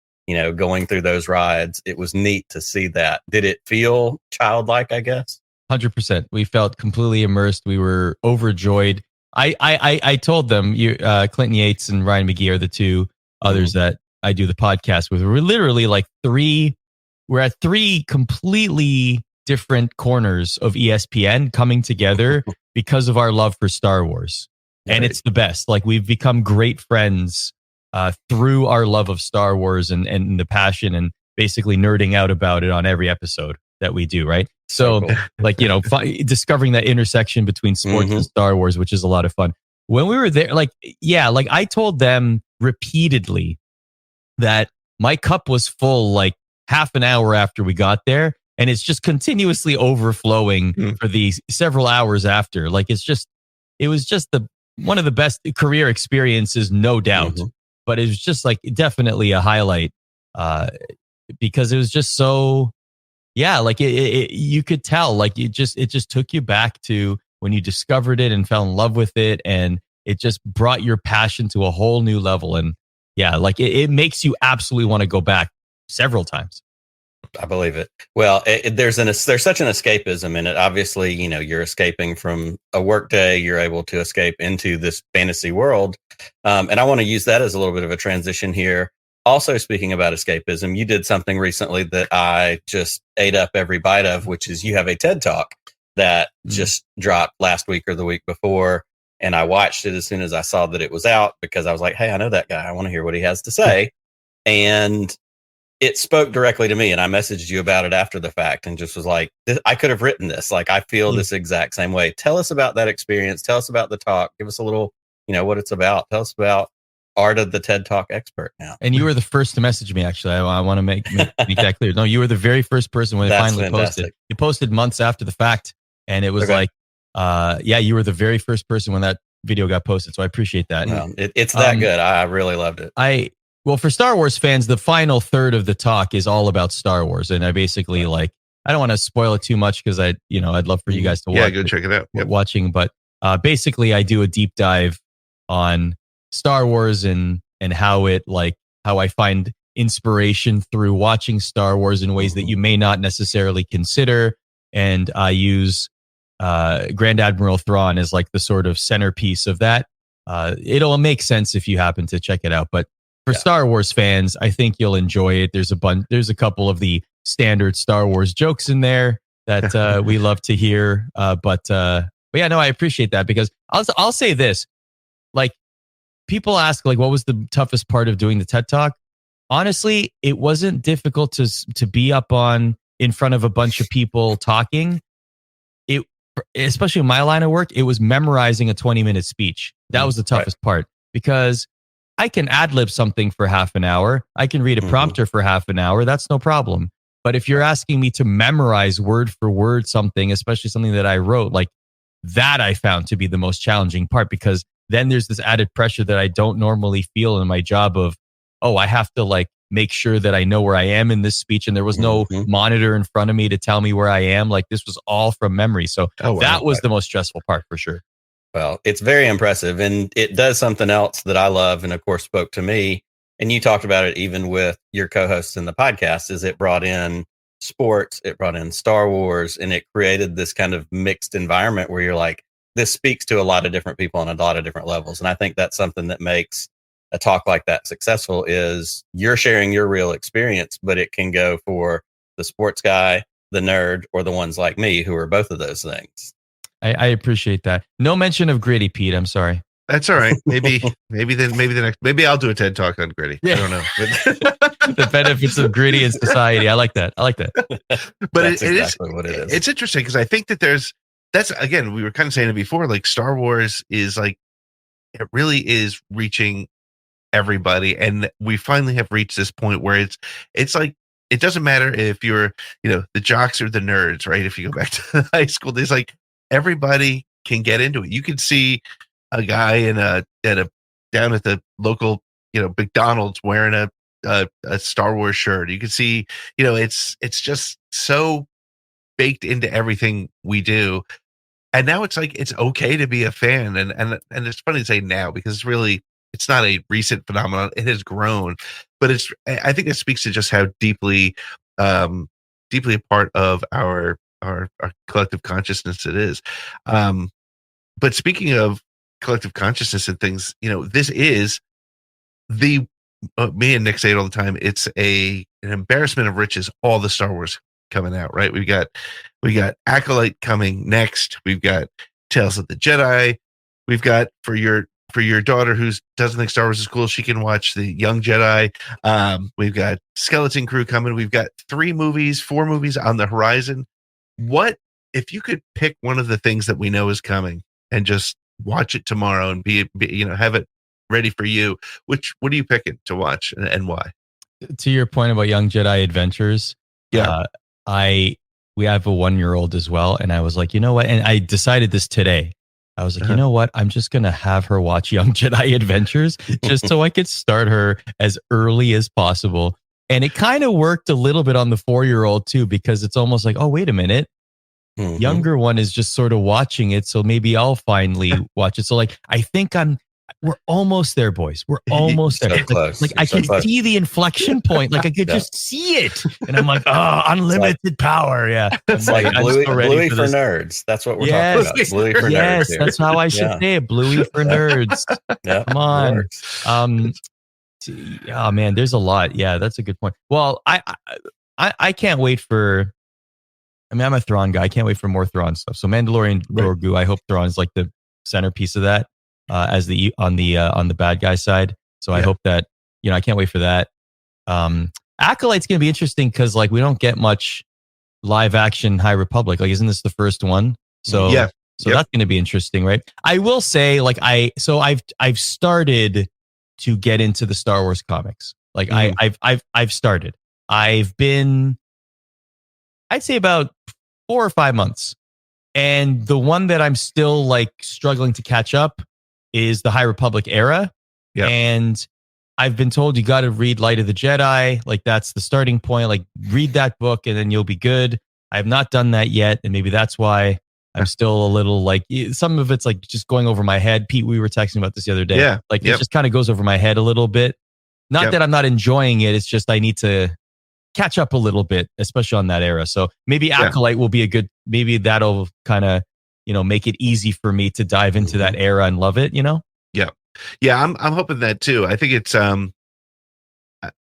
going through those rides. It was neat to see that. Did it feel childlike, I guess? 100%. We felt completely immersed. We were overjoyed. I told them, Clinton Yates and Ryan McGee are the two others that I do the podcast with. We're literally like we're at three completely different corners of ESPN coming together because of our love for Star Wars. Right. And it's the best. Like we've become great friends through our love of Star Wars and the passion and basically nerding out about it on every episode that we do, right? So cool. Like, discovering that intersection between sports and Star Wars, which is a lot of fun. When we were there, I told them repeatedly that my cup was full like half an hour after we got there. And it's just continuously overflowing for these several hours after. Like, it was just one of the best career experiences, no doubt. But it was just like definitely a highlight because it was just so... Yeah, like you could tell, like it just took you back to when you discovered it and fell in love with it, and it just brought your passion to a whole new level. And yeah, like it makes you absolutely want to go back several times. I believe it. Well, there's such an escapism in it. Obviously, you're escaping from a work day. You're able to escape into this fantasy world, and I want to use that as a little bit of a transition here. Also, speaking about escapism, you did something recently that I just ate up every bite of, which is you have a TED Talk that just dropped last week or the week before. And I watched it as soon as I saw that it was out because I was like, hey, I know that guy. I want to hear what he has to say. And it spoke directly to me. And I messaged you about it after the fact and just was like, I could have written this. Like, I feel this exact same way. Tell us about that experience. Tell us about the talk. Give us a little, what it's about. Tell us about Arda, the TED Talk expert now. And you were the first to message me, actually. I want to make that clear. No, you were the very first person when they finally fantastic. Posted. You posted months after the fact, and it was you were the very first person when that video got posted. So I appreciate that. No, it's that good. I really loved it. Well, for Star Wars fans, the final third of the talk is all about Star Wars. And I basically I don't want to spoil it too much because I'd love for you guys to watch. Yeah, go check it out. Watching. But basically I do a deep dive on Star Wars and how I find inspiration through watching Star Wars in ways that you may not necessarily consider. And I use Grand Admiral Thrawn as like the sort of centerpiece of that. It'll make sense if you happen to check it out. But for Star Wars fans, I think you'll enjoy it. There's a couple of the standard Star Wars jokes in there that we love to hear. But yeah, no, I appreciate that because I'll say this, like, people ask, like, what was the toughest part of doing the TED Talk? Honestly, it wasn't difficult to be up in front of a bunch of people talking. It, especially in my line of work, it was memorizing a 20-minute speech. That was the toughest part because I can ad-lib something for half an hour. I can read a prompter for half an hour. That's no problem. But if you're asking me to memorize word for word something, especially something that I wrote, like that I found to be the most challenging part because then there's this added pressure that I don't normally feel in my job of, I have to like make sure that I know where I am in this speech. And there was no monitor in front of me to tell me where I am. Like this was all from memory. So that was the most stressful part for sure. Well, it's very impressive. And it does something else that I love and of course spoke to me. And you talked about it even with your co-hosts in the podcast, is it brought in sports, it brought in Star Wars, and it created this kind of mixed environment where you're like, this speaks to a lot of different people on a lot of different levels. And I think that's something that makes a talk like that successful is you're sharing your real experience, but it can go for the sports guy, the nerd, or the ones like me who are both of those things. I appreciate that. No mention of Gritty, Pete. I'm sorry. That's all right. Maybe the next. Maybe I'll do a TED talk on Gritty. Yeah. I don't know. The benefits of Gritty in society. I like that. But it is what it is. It's interesting because I think that that's again, we were kind of saying it before. Like Star Wars is like, it really is reaching everybody, and we finally have reached this point where it's like, it doesn't matter if you're, the jocks or the nerds, right? If you go back to high school, there's like everybody can get into it. You can see a guy down at the local, McDonald's wearing a Star Wars shirt. You can see, it's just so baked into everything we do. And now it's like, it's okay to be a fan. And it's funny to say now because it's not a recent phenomenon. It has grown, but I think it speaks to just how deeply a part of our collective consciousness it is. But speaking of collective consciousness and things, this is me and Nick say it all the time. It's an embarrassment of riches. All the Star Wars coming out, right? We got Acolyte coming next. We've got Tales of the Jedi. We've got for your daughter who doesn't think Star Wars is cool, she can watch The Young Jedi. We've got Skeleton Crew coming. We've got 4 movies on the horizon. What if you could pick one of the things that we know is coming and just watch it tomorrow and be have it ready for you? What are you picking to watch and why? To your point about Young Jedi Adventures, yeah, we have a 1-year-old as well, and I was like, you know what? And I decided this today. I was like, you know what? I'm just going to have her watch Young Jedi Adventures just so I could start her as early as possible. And it kind of worked a little bit on the 4-year-old too, because it's almost like, oh, wait a minute. Mm-hmm. Younger one is just sort of watching it. So maybe I'll finally watch it. So like, I think we're almost there, boys. We're almost there. Like I can see the inflection point. Like I could just see it. And I'm like, oh, unlimited power. Yeah. It's like Bluey for nerds. That's what we're talking about. Bluey for nerds. Yes, that's how I should say it. Bluey for nerds. Yeah, come on. Oh man, there's a lot. Yeah, that's a good point. Well, I can't wait for, I'm a Thrawn guy. I can't wait for more Thrawn stuff. So Mandalorian Grogu, I hope Thrawn is like the centerpiece of that. As on the bad guy side. So I hope that, I can't wait for that. Acolyte's going to be interesting because like we don't get much live action High Republic. Like, isn't this the first one? So that's going to be interesting, right? I will say like I've started to get into the Star Wars comics. Like I've started. I've been, I'd say about 4 or 5 months. And the one that I'm still like struggling to catch up is the High Republic era. Yep. And I've been told you got to read Light of the Jedi. Like that's the starting point. Like read that book and then you'll be good. I have not done that yet. And maybe that's why I'm still a little like, some of it's like just going over my head. Pete, we were texting about this the other day. Yeah. Like it just kind of goes over my head a little bit. Not that I'm not enjoying it. It's just, I need to catch up a little bit, especially on that era. So maybe Acolyte will be maybe that'll kind of, make it easy for me to dive into that era and love it, Yeah. I'm hoping that too. I think it's, I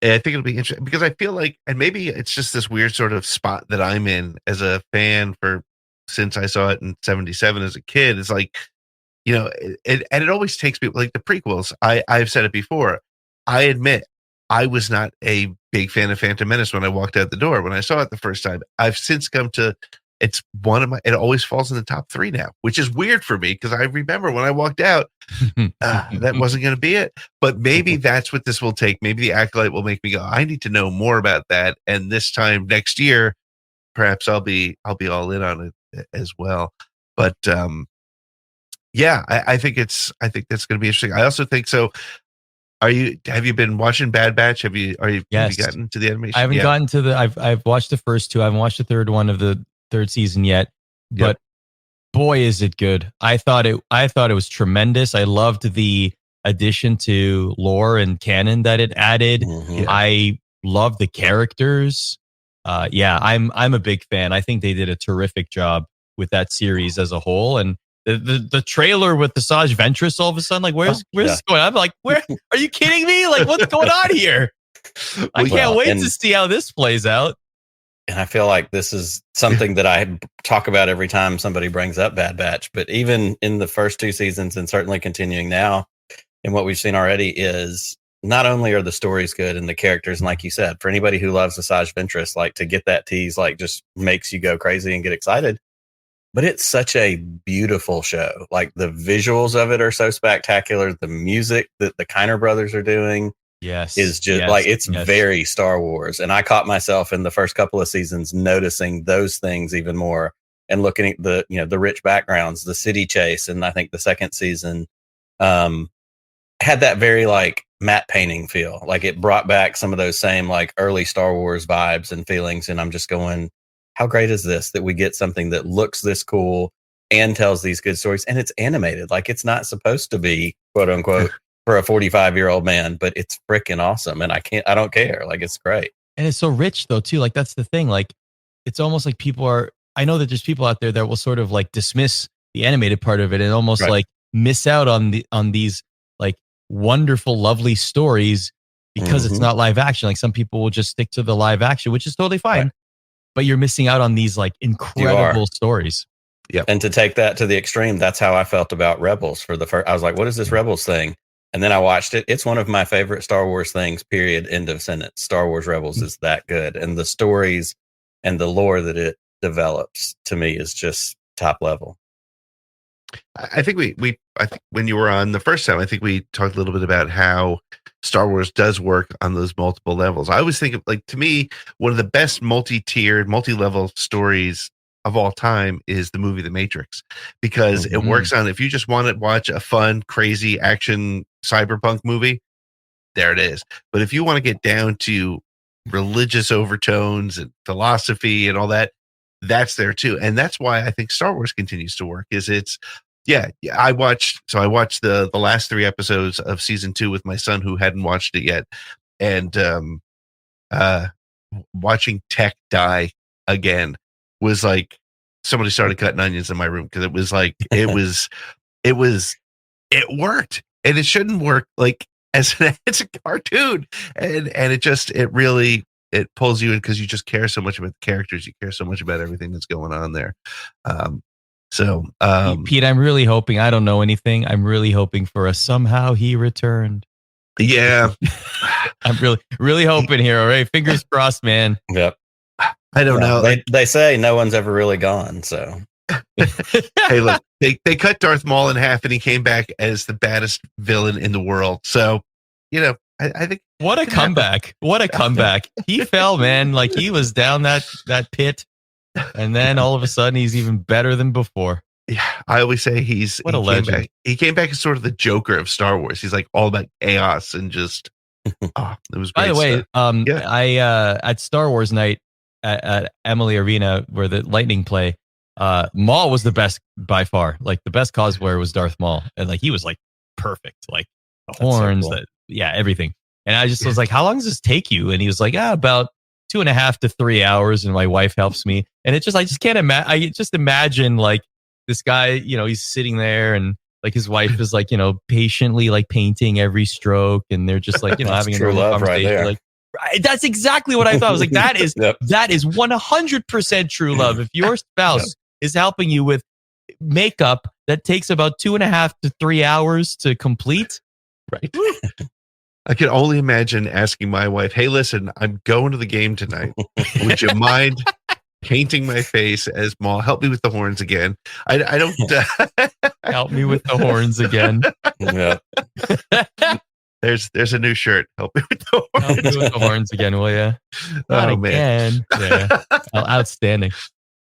think it'll be interesting because I feel like, and maybe it's just this weird sort of spot that I'm in as a fan since I saw it in 77 as a kid. It's like, it always takes people like the prequels. I've said it before. I admit I was not a big fan of Phantom Menace when I walked out the door, when I saw it the first time. I've since come to, it's it always falls in the top 3 now, which is weird for me because I remember when I walked out, that wasn't going to be it. But maybe that's what this will take. Maybe the Acolyte will make me go, I need to know more about that. And this time next year, perhaps I'll be all in on it as well. But I think that's going to be interesting. I also think so. Have you been watching Bad Batch? Have you gotten to the animation? I haven't gotten to I've watched the first 2. I haven't watched the third one of the 3rd season yet, but boy, is it good. I thought it was tremendous. I loved the addition to lore and canon that it added. Mm-hmm. I love the characters. I'm a big fan. I think they did a terrific job with that series as a whole. And the trailer with the Saj Ventress all of a sudden, like, where's this going? I'm like, where are you kidding me? Like, what's going on here? I can't wait to see how this plays out. and I feel like this is something that I talk about every time somebody brings up Bad Batch, but even in the first 2 seasons and certainly continuing now, and what we've seen already is not only are the stories good and the characters, and like you said, for anybody who loves Asajj Ventress, like to get that tease, like just makes you go crazy and get excited. But it's such a beautiful show. Like the visuals of it are so spectacular. The music that the Kiner brothers are doing is just like, it's very Star Wars. And I caught myself in the first couple of seasons noticing those things even more and looking at the, the rich backgrounds, the city chase. And I think the second season had that very like matte painting feel. Like it brought back some of those same like early Star Wars vibes and feelings. And I'm just going, how great is this that we get something that looks this cool and tells these good stories, and it's animated. Like it's not supposed to be quote unquote for a 45-year-old man, but it's freaking awesome. And I don't care. Like it's great. And it's so rich though too. Like that's the thing. Like it's almost like I know that there's people out there that will sort of like dismiss the animated part of it and almost like miss out on these like wonderful, lovely stories because it's not live action. Like some people will just stick to the live action, which is totally fine. Right. But you're missing out on these like incredible stories. Yeah. And to take that to the extreme, that's how I felt about Rebels for the first. I was like, what is this Rebels thing? And then I watched it. It's one of my favorite Star Wars things, period. End of sentence. Star Wars Rebels is that good. And the stories and the lore that it develops to me is just top level. I think I think when you were on the first time, I think we talked a little bit about how Star Wars does work on those multiple levels. I always think of, like, to me, one of the best multi-tiered, multi-level stories of all time is the movie The Matrix, because it works on, if you just want to watch a fun, crazy action cyberpunk movie, there it is. But if you want to get down to religious overtones and philosophy and all that, that's there too. And that's why I think Star Wars continues to work, is I watched the last 3 episodes of season 2 with my son who hadn't watched it yet. And watching tech die again was like somebody started cutting onions in my room, because it was like it worked, and it shouldn't work like as it's a cartoon, and it pulls you in because you just care so much about the characters, you care so much about everything that's going on there. Pete, I'm really hoping, I don't know anything, I'm really hoping for a somehow he returned. Yeah. I'm really hoping here. All right, fingers crossed, man. Yep. I don't know. They say no one's ever really gone. So, hey, look, they cut Darth Maul in half, and he came back as the baddest villain in the world. So, I think what a comeback! What a comeback! He fell, man. Like he was down that pit, and then all of a sudden he's even better than before. Yeah, I always say he legend. He came back as sort of the Joker of Star Wars. He's like all about chaos and just. It was great. By the way, I at Star Wars night at Emily Arena, where the Lightning play, Maul was the best by far. Like the best cosplayer was Darth Maul, and like he was like perfect, like the horns, so cool. Everything. And I just was like, how long does this take you? And he was like, about 2.5 to 3 hours, and my wife helps me. And I just can't imagine. I just imagine like this guy, he's sitting there, and like his wife is like, patiently like painting every stroke, and they're just like, having a normal conversation. Right, like, that's exactly what I thought. I was like, that is that is 100% true love. If your spouse is helping you with makeup that takes about 2.5 to 3 hours to complete, right? I can only imagine asking my wife, "Hey, listen, I'm going to the game tonight. Would you mind painting my face as Maul? Help me with the horns again." I don't help me with the horns again. Yeah. There's a new shirt. Help me with the horns. Help me with the horns again, will you? Not again. Man. Yeah. Outstanding.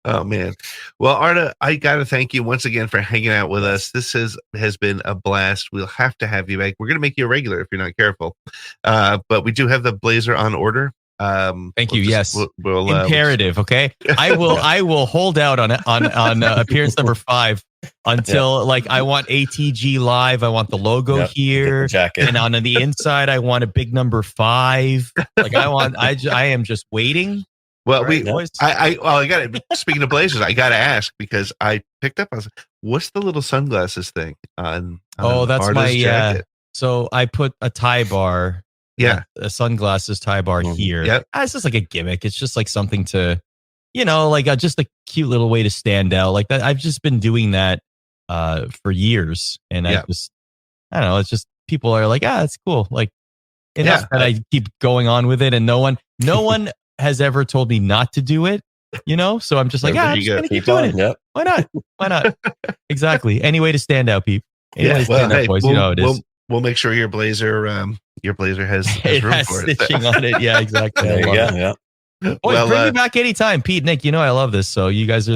Oh man. Well, Arda, I gotta thank you once again for hanging out with us. This has been a blast. We'll have to have you back. We're gonna make you a regular if you're not careful. But we do have the blazer on order. Thank you. Yes, we'll imperative. Okay, I will hold out on appearance number 5 until like I want ATGLive. I want the logo here, jacket, and on the inside I want a big number 5. Like I am just waiting. Well, I got it. Speaking of blazers, I got to ask, because I picked up. I was like, "What's the little sunglasses thing on that's Arda's my jacket?" So I put a tie bar. Yeah, a sunglasses tie bar here. Yep. It's just like a gimmick. It's just like something to like just a cute little way to stand out like that. I've just been doing that for years, and I don't know. It's just people are like, it's cool. Like enough that I keep going on with it, and no one has ever told me not to do it. So I'm just like, I'm just gonna keep doing it. Yep. Why not? Why not? Exactly. Any way to stand out, people. Boys. It is. We'll make sure your blazer has room for it. Stitching on it. Yeah, exactly. There you go. Yeah. Boys, bring me back anytime, Pete, Nick. I love this. So you guys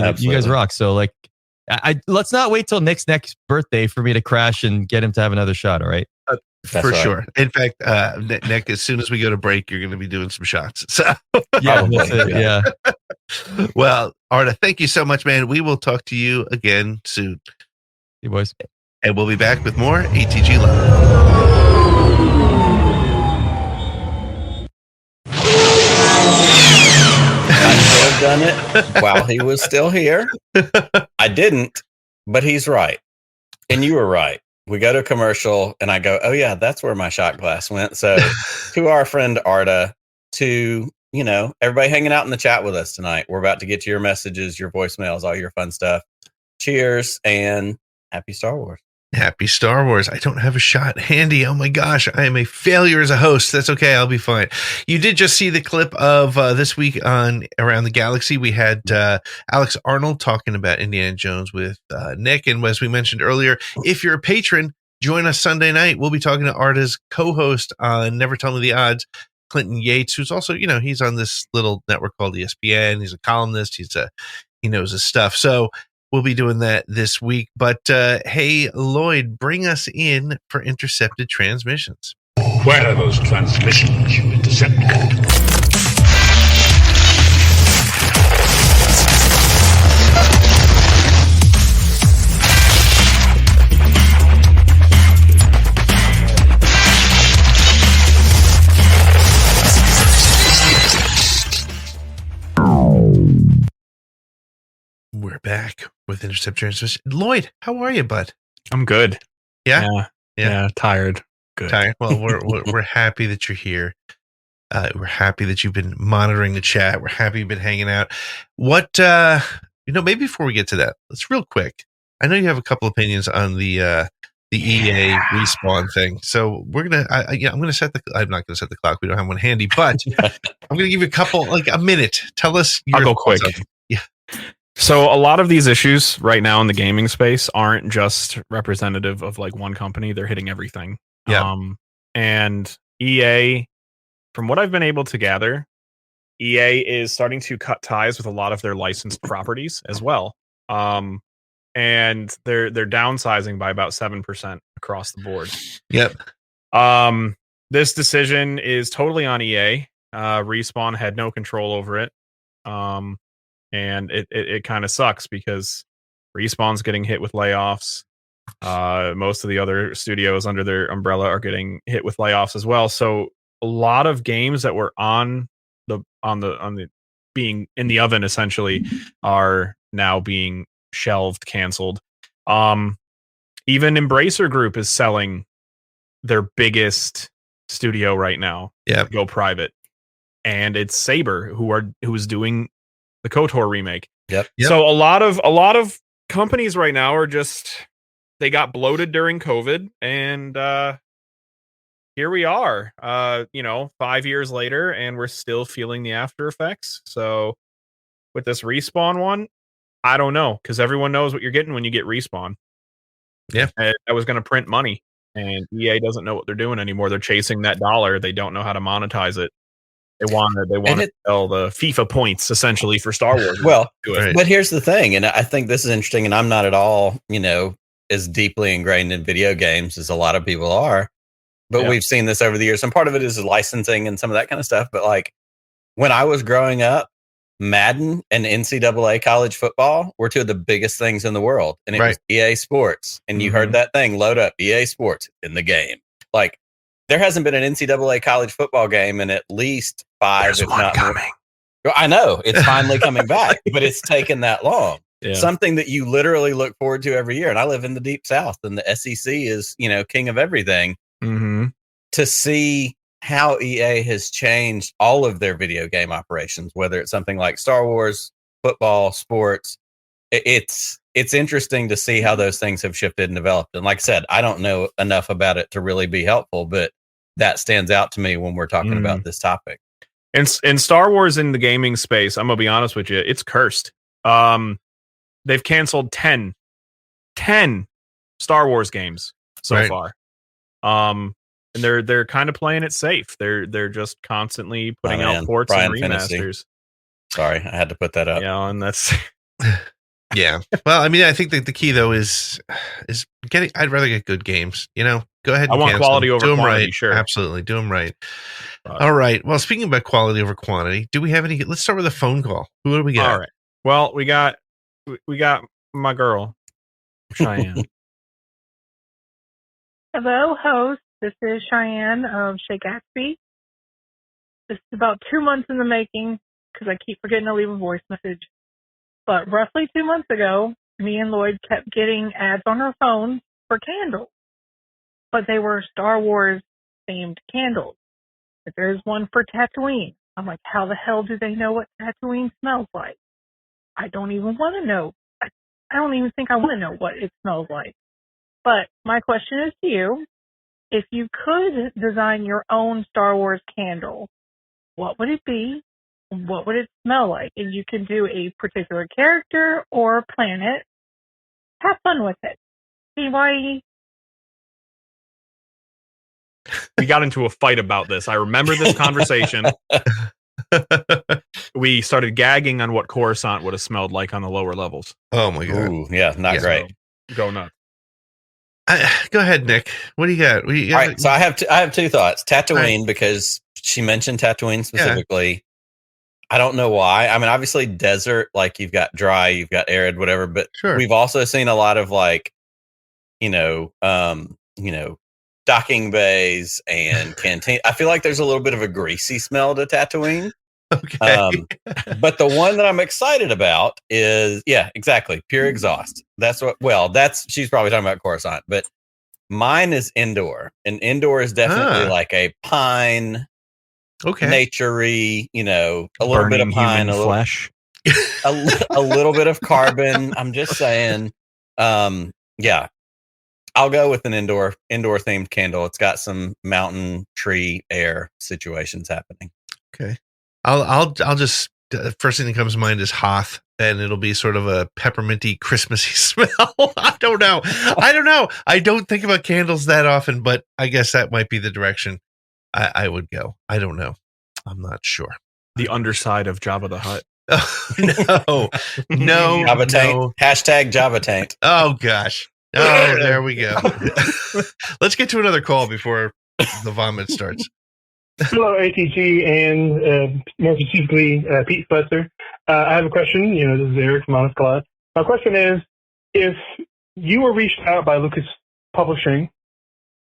rock. So like, let's not wait till Nick's next birthday for me to crash and get him to have another shot. All right. For sure. In fact, Nick, as soon as we go to break, you're going to be doing some shots. So yeah. Well, Arda, thank you so much, man. We will talk to you again soon. You boys. And we'll be back with more ATG Live. Done it while he was still here. I didn't, but he's right. And you were right. We go to commercial and I go, oh yeah, that's where my shot glass went. So to our friend Arda, to, everybody hanging out in the chat with us tonight. We're about to get to your messages, your voicemails, all your fun stuff. Cheers and happy Star Wars. Happy Star Wars. I don't have a shot handy. Oh my gosh, I am a failure as a host. That's okay. I'll be fine. You did just see the clip of this week on Around the Galaxy. We had Alex Arnold talking about Indiana Jones with Nick. And as we mentioned earlier, if you're a patron, join us Sunday night. We'll be talking to Arda's co-host on Never Tell Me the Odds, Clinton Yates, who's also, he's on this little network called ESPN. He's a columnist. He knows his stuff. So we'll be doing that this week. But hey, Lloyd, bring us in for intercepted transmissions. Where are those transmissions you intercepted? We're back with intercept transmission. Lloyd, how are you, bud? I'm good. Yeah. Tired. Good. Tired. Well, we're happy that you're here. We're happy that you've been monitoring the chat. We're happy you've been hanging out. What maybe before we get to that, let's real quick. I know you have a couple opinions on the EA respawn thing. So we're gonna. I'm gonna set the. I'm not gonna set the clock. We don't have one handy, but I'm gonna give you a couple, like a minute. Tell us. I'll go quick. Yeah. So a lot of these issues right now in the gaming space aren't just representative of like one company. They're hitting everything. Yeah. And EA, from what I've been able to gather, EA is starting to cut ties with a lot of their licensed properties as well. And they're downsizing by about 7% across the board. Yep. This decision is totally on EA. Respawn had no control over it. And it kind of sucks because Respawn's getting hit with layoffs. Most of the other studios under their umbrella are getting hit with layoffs as well. So a lot of games that were on the being in the oven essentially are now being shelved, canceled. Even Embracer Group is selling their biggest studio right now. Yeah, go private, and it's Saber who is doing the KOTOR remake. Yep. So a lot of companies right now are just, they got bloated during COVID, and here we are, 5 years later, and we're still feeling the after effects. So with this Respawn one, I don't know, because everyone knows what you're getting when you get Respawn. Yeah. And I was going to print money, and EA doesn't know what they're doing anymore. They're chasing that dollar. They don't know how to monetize it. They want to sell the FIFA points essentially for Star Wars. Well, but here's the thing, and I think this is interesting, and I'm not at all, as deeply ingrained in video games as a lot of people are, but we've seen this over the years. And part of it is licensing and some of that kind of stuff. But like when I was growing up, Madden and NCAA college football were two of the biggest things in the world. And it was EA Sports. And you heard that thing, load up EA Sports in the game. Like, there hasn't been an NCAA college football game in at least 5, There's if one not coming. more. I know it's finally coming back, but it's taken that long. Yeah. Something that you literally look forward to every year. And I live in the deep South, and the SEC is, king of everything. Mm-hmm. To see how EA has changed all of their video game operations, whether it's something like Star Wars, football, sports. It's interesting to see how those things have shifted and developed. And like I said, I don't know enough about it to really be helpful, but that stands out to me when we're talking about this topic. In Star Wars in the gaming space, I'm gonna be honest with you, it's cursed. They've canceled 10 Star Wars games so far. And they're kind of playing it safe. They're just constantly putting out ports and remasters. Sorry, I had to put that up. Yeah, and that's yeah. Well, I mean, I think that the key though is getting. I'd rather get good games. You know, go ahead. And I want quality over quantity. Right. Sure, absolutely, do them right. All right. Well, speaking about quality over quantity, do we have any? Let's start with a phone call. Who do we got? All right. Well, we got my girl, Cheyenne. Hello, host. This is Cheyenne of Shea Gatsby. This is about 2 months in the making because I keep forgetting to leave a voice message. But roughly 2 months ago, me and Lloyd kept getting ads on our phones for candles. But they were Star Wars themed candles. But there's one for Tatooine. I'm like, how the hell do they know what Tatooine smells like? I don't even want to know. I don't even think I want to know what it smells like. But my question is to you, if you could design your own Star Wars candle, what would it be? What would it smell like? And you can do a particular character or planet. Have fun with it. BYE. We got into a fight about this. I remember this conversation. We started gagging on what Coruscant would have smelled like on the lower levels. Oh my god! Ooh, yeah, not great. So, go nuts. Go ahead, Nick. What do you got? All right, so I have two thoughts. Tatooine, because she mentioned Tatooine specifically. Yeah. I don't know why. I mean, obviously desert, like you've got dry, you've got arid, whatever, but we've also seen a lot of like, docking bays and canteen. I feel like there's a little bit of a greasy smell to Tatooine. Okay. But the one that I'm excited about is, exactly, pure exhaust. She's probably talking about Coruscant, but mine is Endor, and Endor is definitely like a pine, nature-y, a little burning bit of pine, a little flesh, a little bit of carbon. I'm just saying, I'll go with an indoor themed candle. It's got some mountain, tree, air situations happening. Okay. I'll just first thing that comes to mind is Hoth, and it'll be sort of a pepperminty, Christmassy smell. I don't know. I don't think about candles that often, but I guess that might be the direction I would go. I don't know. I'm not sure. The underside of Jabba the Hutt. No. Jabba taint. Hashtag Jabba taint. Oh gosh. Oh, there we go. Let's get to another call before the vomit starts. Hello, ATG, and more specifically, Pete Fletzer. I have a question. This is Eric from Honest Class. My question is, if you were reached out by Lucas Publishing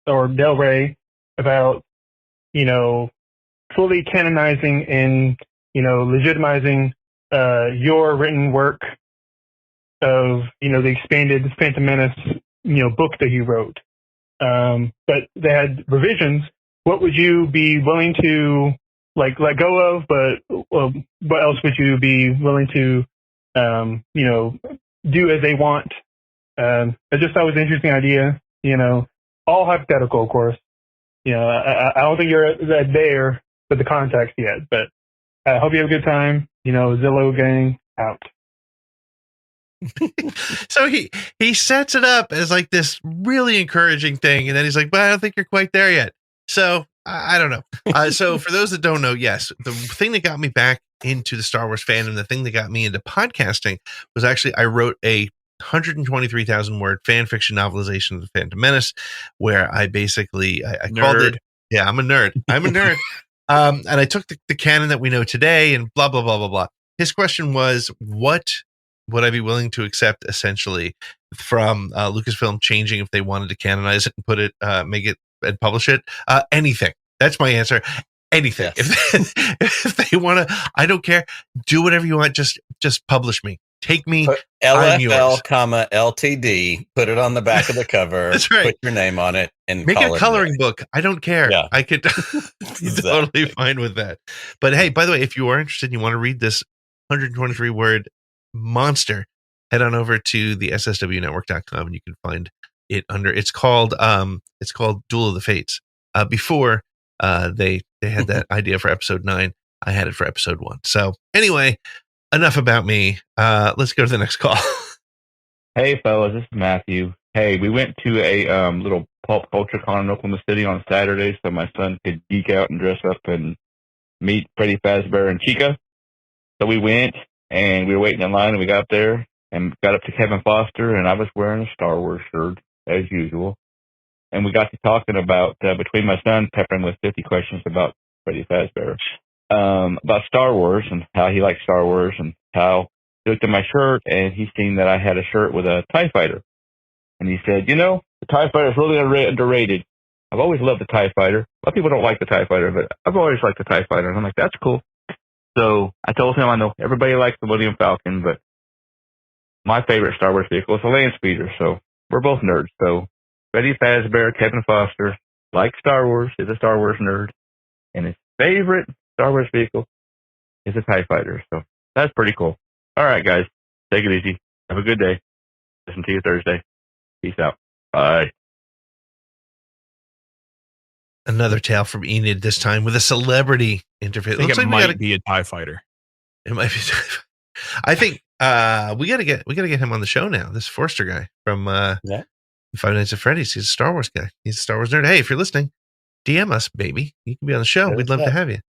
or Del Rey about, fully canonizing and, legitimizing your written work of, the expanded Phantom Menace, book that you wrote, but they had revisions, what would you be willing to let go of? But what else would you be willing to, do as they want? I just thought it was an interesting idea. All hypothetical, of course. I don't think you're there with the context yet, but I hope you have a good time. Zillow gang out. So he sets it up as like this really encouraging thing, and then he's like, "But I don't think you're quite there yet." So I don't know. So for those that don't know, yes, the thing that got me back into the Star Wars fandom, the thing that got me into podcasting was actually I wrote a 123,000 word fan fiction novelization of the Phantom Menace, where I basically I called it. Yeah, I'm a nerd. And I took the canon that we know today and blah blah blah blah blah. His question was, what would I be willing to accept essentially from Lucasfilm changing if they wanted to canonize it and put it, make it and publish it? Anything. That's my answer. Anything. Yes. If they want to, I don't care. Do whatever you want. Just publish me. Take me. Put LFL, LTD. Put it on the back of the cover. That's right. Put your name on it and make a coloring book. I don't care. Yeah. I could totally fine with that. But hey, by the way, if you are interested, and you want to read this 123 word monster, head on over to the sswnetwork.com and you can find it under. It's called Duel of the Fates. Before they had that idea for episode 9, I had it for episode 1. So anyway, enough about me. Let's go to the next call. Hey, fellas, this is Matthew. Hey, we went to a little pulp culture con in Oklahoma City on Saturday so my son could geek out and dress up and meet Freddy Fazbear and Chica. So we went, and we were waiting in line, and we got up there and got up to Kevin Foster, and I was wearing a Star Wars shirt, as usual. And we got to talking about, between my son peppering with 50 questions about Freddy Fazbear, about Star Wars and how he likes Star Wars and how he looked at my shirt, and he seen that I had a shirt with a TIE Fighter. And he said, the TIE Fighter is really underrated. I've always loved the TIE Fighter. A lot of people don't like the TIE Fighter, but I've always liked the TIE Fighter. And I'm like, that's cool. So I told him, I know everybody likes the Millennium Falcon, but my favorite Star Wars vehicle is the Land Speeder. So we're both nerds. So Freddy Fazbear, Kevin Foster, likes Star Wars, is a Star Wars nerd, and his favorite Star Wars vehicle is a TIE Fighter. So that's pretty cool. All right, guys, take it easy. Have a good day. Listen to you Thursday. Peace out. Bye. Another tale from Enid, this time with a celebrity interface. I think it might be a TIE Fighter. It might be. I think we gotta get him on the show now. This Forster guy from Five Nights at Freddy's. He's a Star Wars guy. He's a Star Wars nerd. Hey, if you're listening, DM us, baby. You can be on the show. We'd love to have you.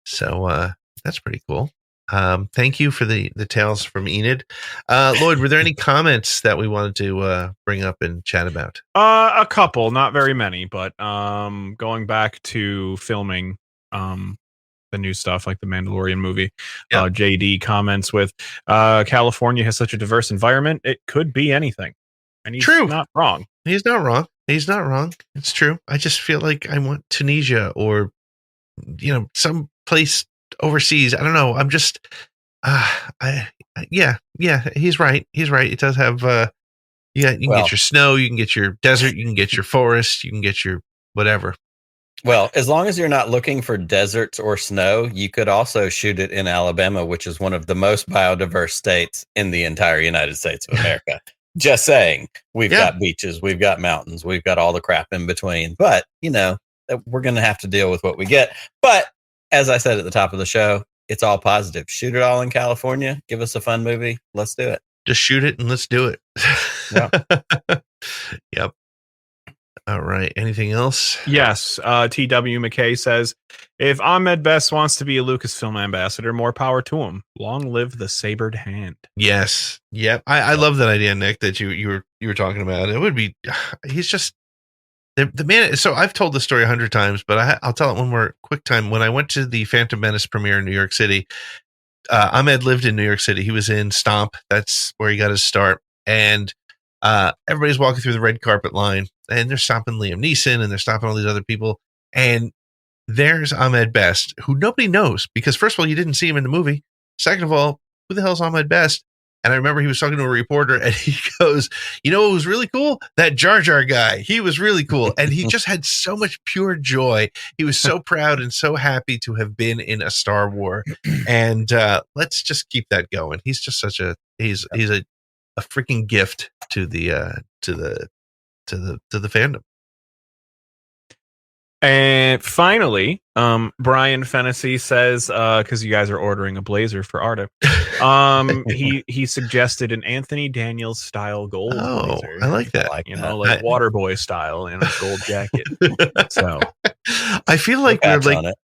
So that's pretty cool. Thank you for the tales from Enid. Lloyd, were there any comments that we wanted to bring up and chat about? A couple, not very many, but going back to filming the new stuff like the Mandalorian movie, JD comments with California has such a diverse environment, it could be anything. And he's not wrong. He's not wrong. He's not wrong. It's true. I just feel like I want Tunisia or some place overseas. I don't know. I'm just he's right. It does have you can get your snow, you can get your desert, you can get your forest, you can get your whatever. Well, as long as you're not looking for deserts or snow, you could also shoot it in Alabama, which is one of the most biodiverse states in the entire United States of America. Just saying, we've got beaches, we've got mountains, we've got all the crap in between, but we're going to have to deal with what we get. But as I said at the top of the show, it's all positive. Shoot it all in California. Give us a fun movie. Let's do it. Just shoot it and let's do it. Yeah. Yep. All right. Anything else? Yes. T.W. McKay says, if Ahmed Best wants to be a Lucasfilm ambassador, more power to him. Long live the sabered hand. Yes. Yep. I love that idea, Nick, that you were talking about. It would be, he's just the man. So I've told the story 100 times, but I'll tell it one more quick time. When I went to the Phantom Menace premiere in New York City, Ahmed lived in New York City. He was in Stomp. That's where he got his start. And everybody's walking through the red carpet line, and they're stopping Liam Neeson, and they're stopping all these other people. And there's Ahmed Best, who nobody knows, because first of all, you didn't see him in the movie. Second of all, who the hell's Ahmed Best? And I remember he was talking to a reporter, and he goes, what was really cool? That Jar Jar guy. He was really cool. And he just had so much pure joy. He was so proud and so happy to have been in a Star Wars. And let's just keep that going. He's just he's a freaking gift to the fandom. And finally, Brian Fennessy says, because you guys are ordering a blazer for Arda, he suggested an Anthony Daniels style gold blazer. I like that. Like Waterboy style in a gold jacket. So I feel like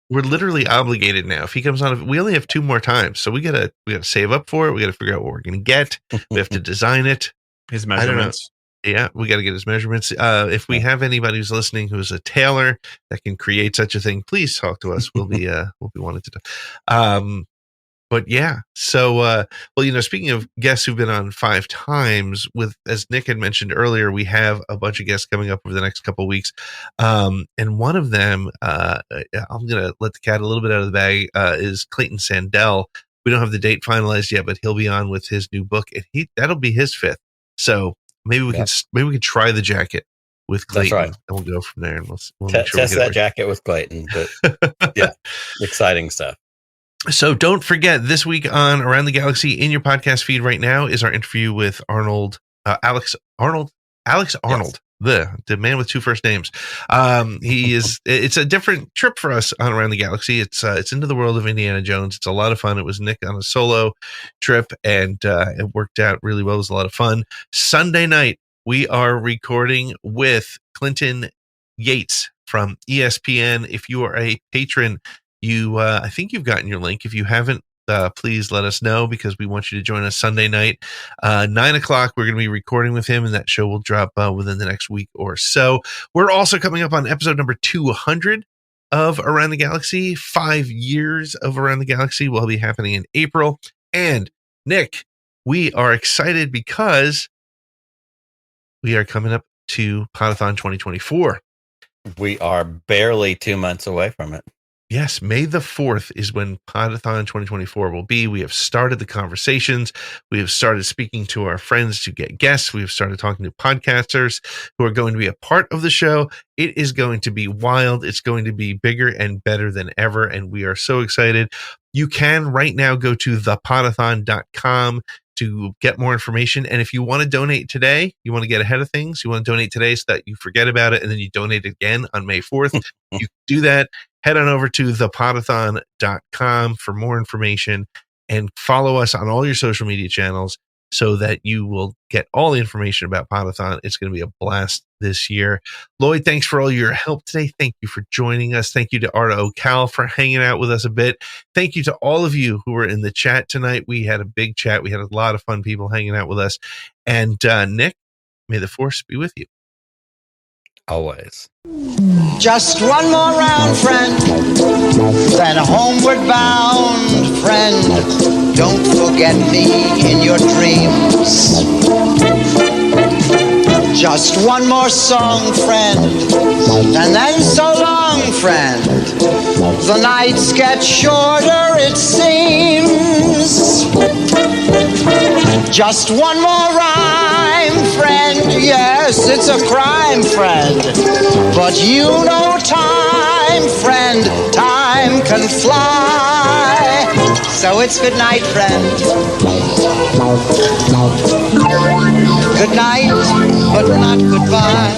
we're literally obligated now. If he comes on, we only have 2 more times, so we gotta save up for it. We gotta figure out what we're gonna get. We have to design it. His measurements. Yeah, we got to get his measurements. If we have anybody who's listening who's a tailor that can create such a thing, please talk to us. We'll be wanting to do. But yeah, so speaking of guests who've been on 5 times, as Nick had mentioned earlier, we have a bunch of guests coming up over the next couple of weeks, and one of them, I'm gonna let the cat a little bit out of the bag, is Clayton Sandell. We don't have the date finalized yet, but he'll be on with his new book, and that'll be his 5th. So. Maybe we can try the jacket with Clayton. That's right. And we'll go from there, and we'll make sure test that jacket with Clayton. But yeah, exciting stuff. So don't forget, this week on Around the Galaxy in your podcast feed right now is our interview with Alex Arnold, Yes. the man with two first names. It's a different trip for us on Around the Galaxy. It's into the world of Indiana Jones. It's a lot of fun. It was Nick on a solo trip, and it worked out really well. It was a lot of fun. Sunday night, we are recording with Clinton Yates from ESPN. If you are a patron, I think you've gotten your link. If you haven't, please let us know, because we want you to join us Sunday night, 9:00. We're going to be recording with him, and that show will drop within the next week or so. We're also coming up on episode number 200 of Around the Galaxy. 5 years of Around the Galaxy will be happening in April. And Nick, we are excited because we are coming up to Podathon 2024. We are barely 2 months away from it. Yes, May the 4th is when Podathon 2024 will be. We have started the conversations. We have started speaking to our friends to get guests. We have started talking to podcasters who are going to be a part of the show. It is going to be wild. It's going to be bigger and better than ever, and we are so excited. You can right now go to thepodathon.com to get more information. And if you want to donate today, you want to get ahead of things, you want to donate today so that you forget about it and then you donate again on May 4th, you can do that. Head on over to thepodathon.com for more information and follow us on all your social media channels so that you will get all the information about Podathon. It's going to be a blast this year. Lloyd, thanks for all your help today. Thank you for joining us. Thank you to Arda Ocal for hanging out with us a bit. Thank you to all of you who were in the chat tonight. We had a big chat. We had a lot of fun people hanging out with us. And Nick, may the force be with you. Always. Just one more round, friend, then homeward bound, friend. Don't forget me in your dreams. Just one more song, friend, and then so long, friend. The nights get shorter, it seems. Just one more rhyme, friend. Yes, it's a crime, friend. But you know time, friend. Time can fly. So it's good night, friend. Good night, but not goodbye.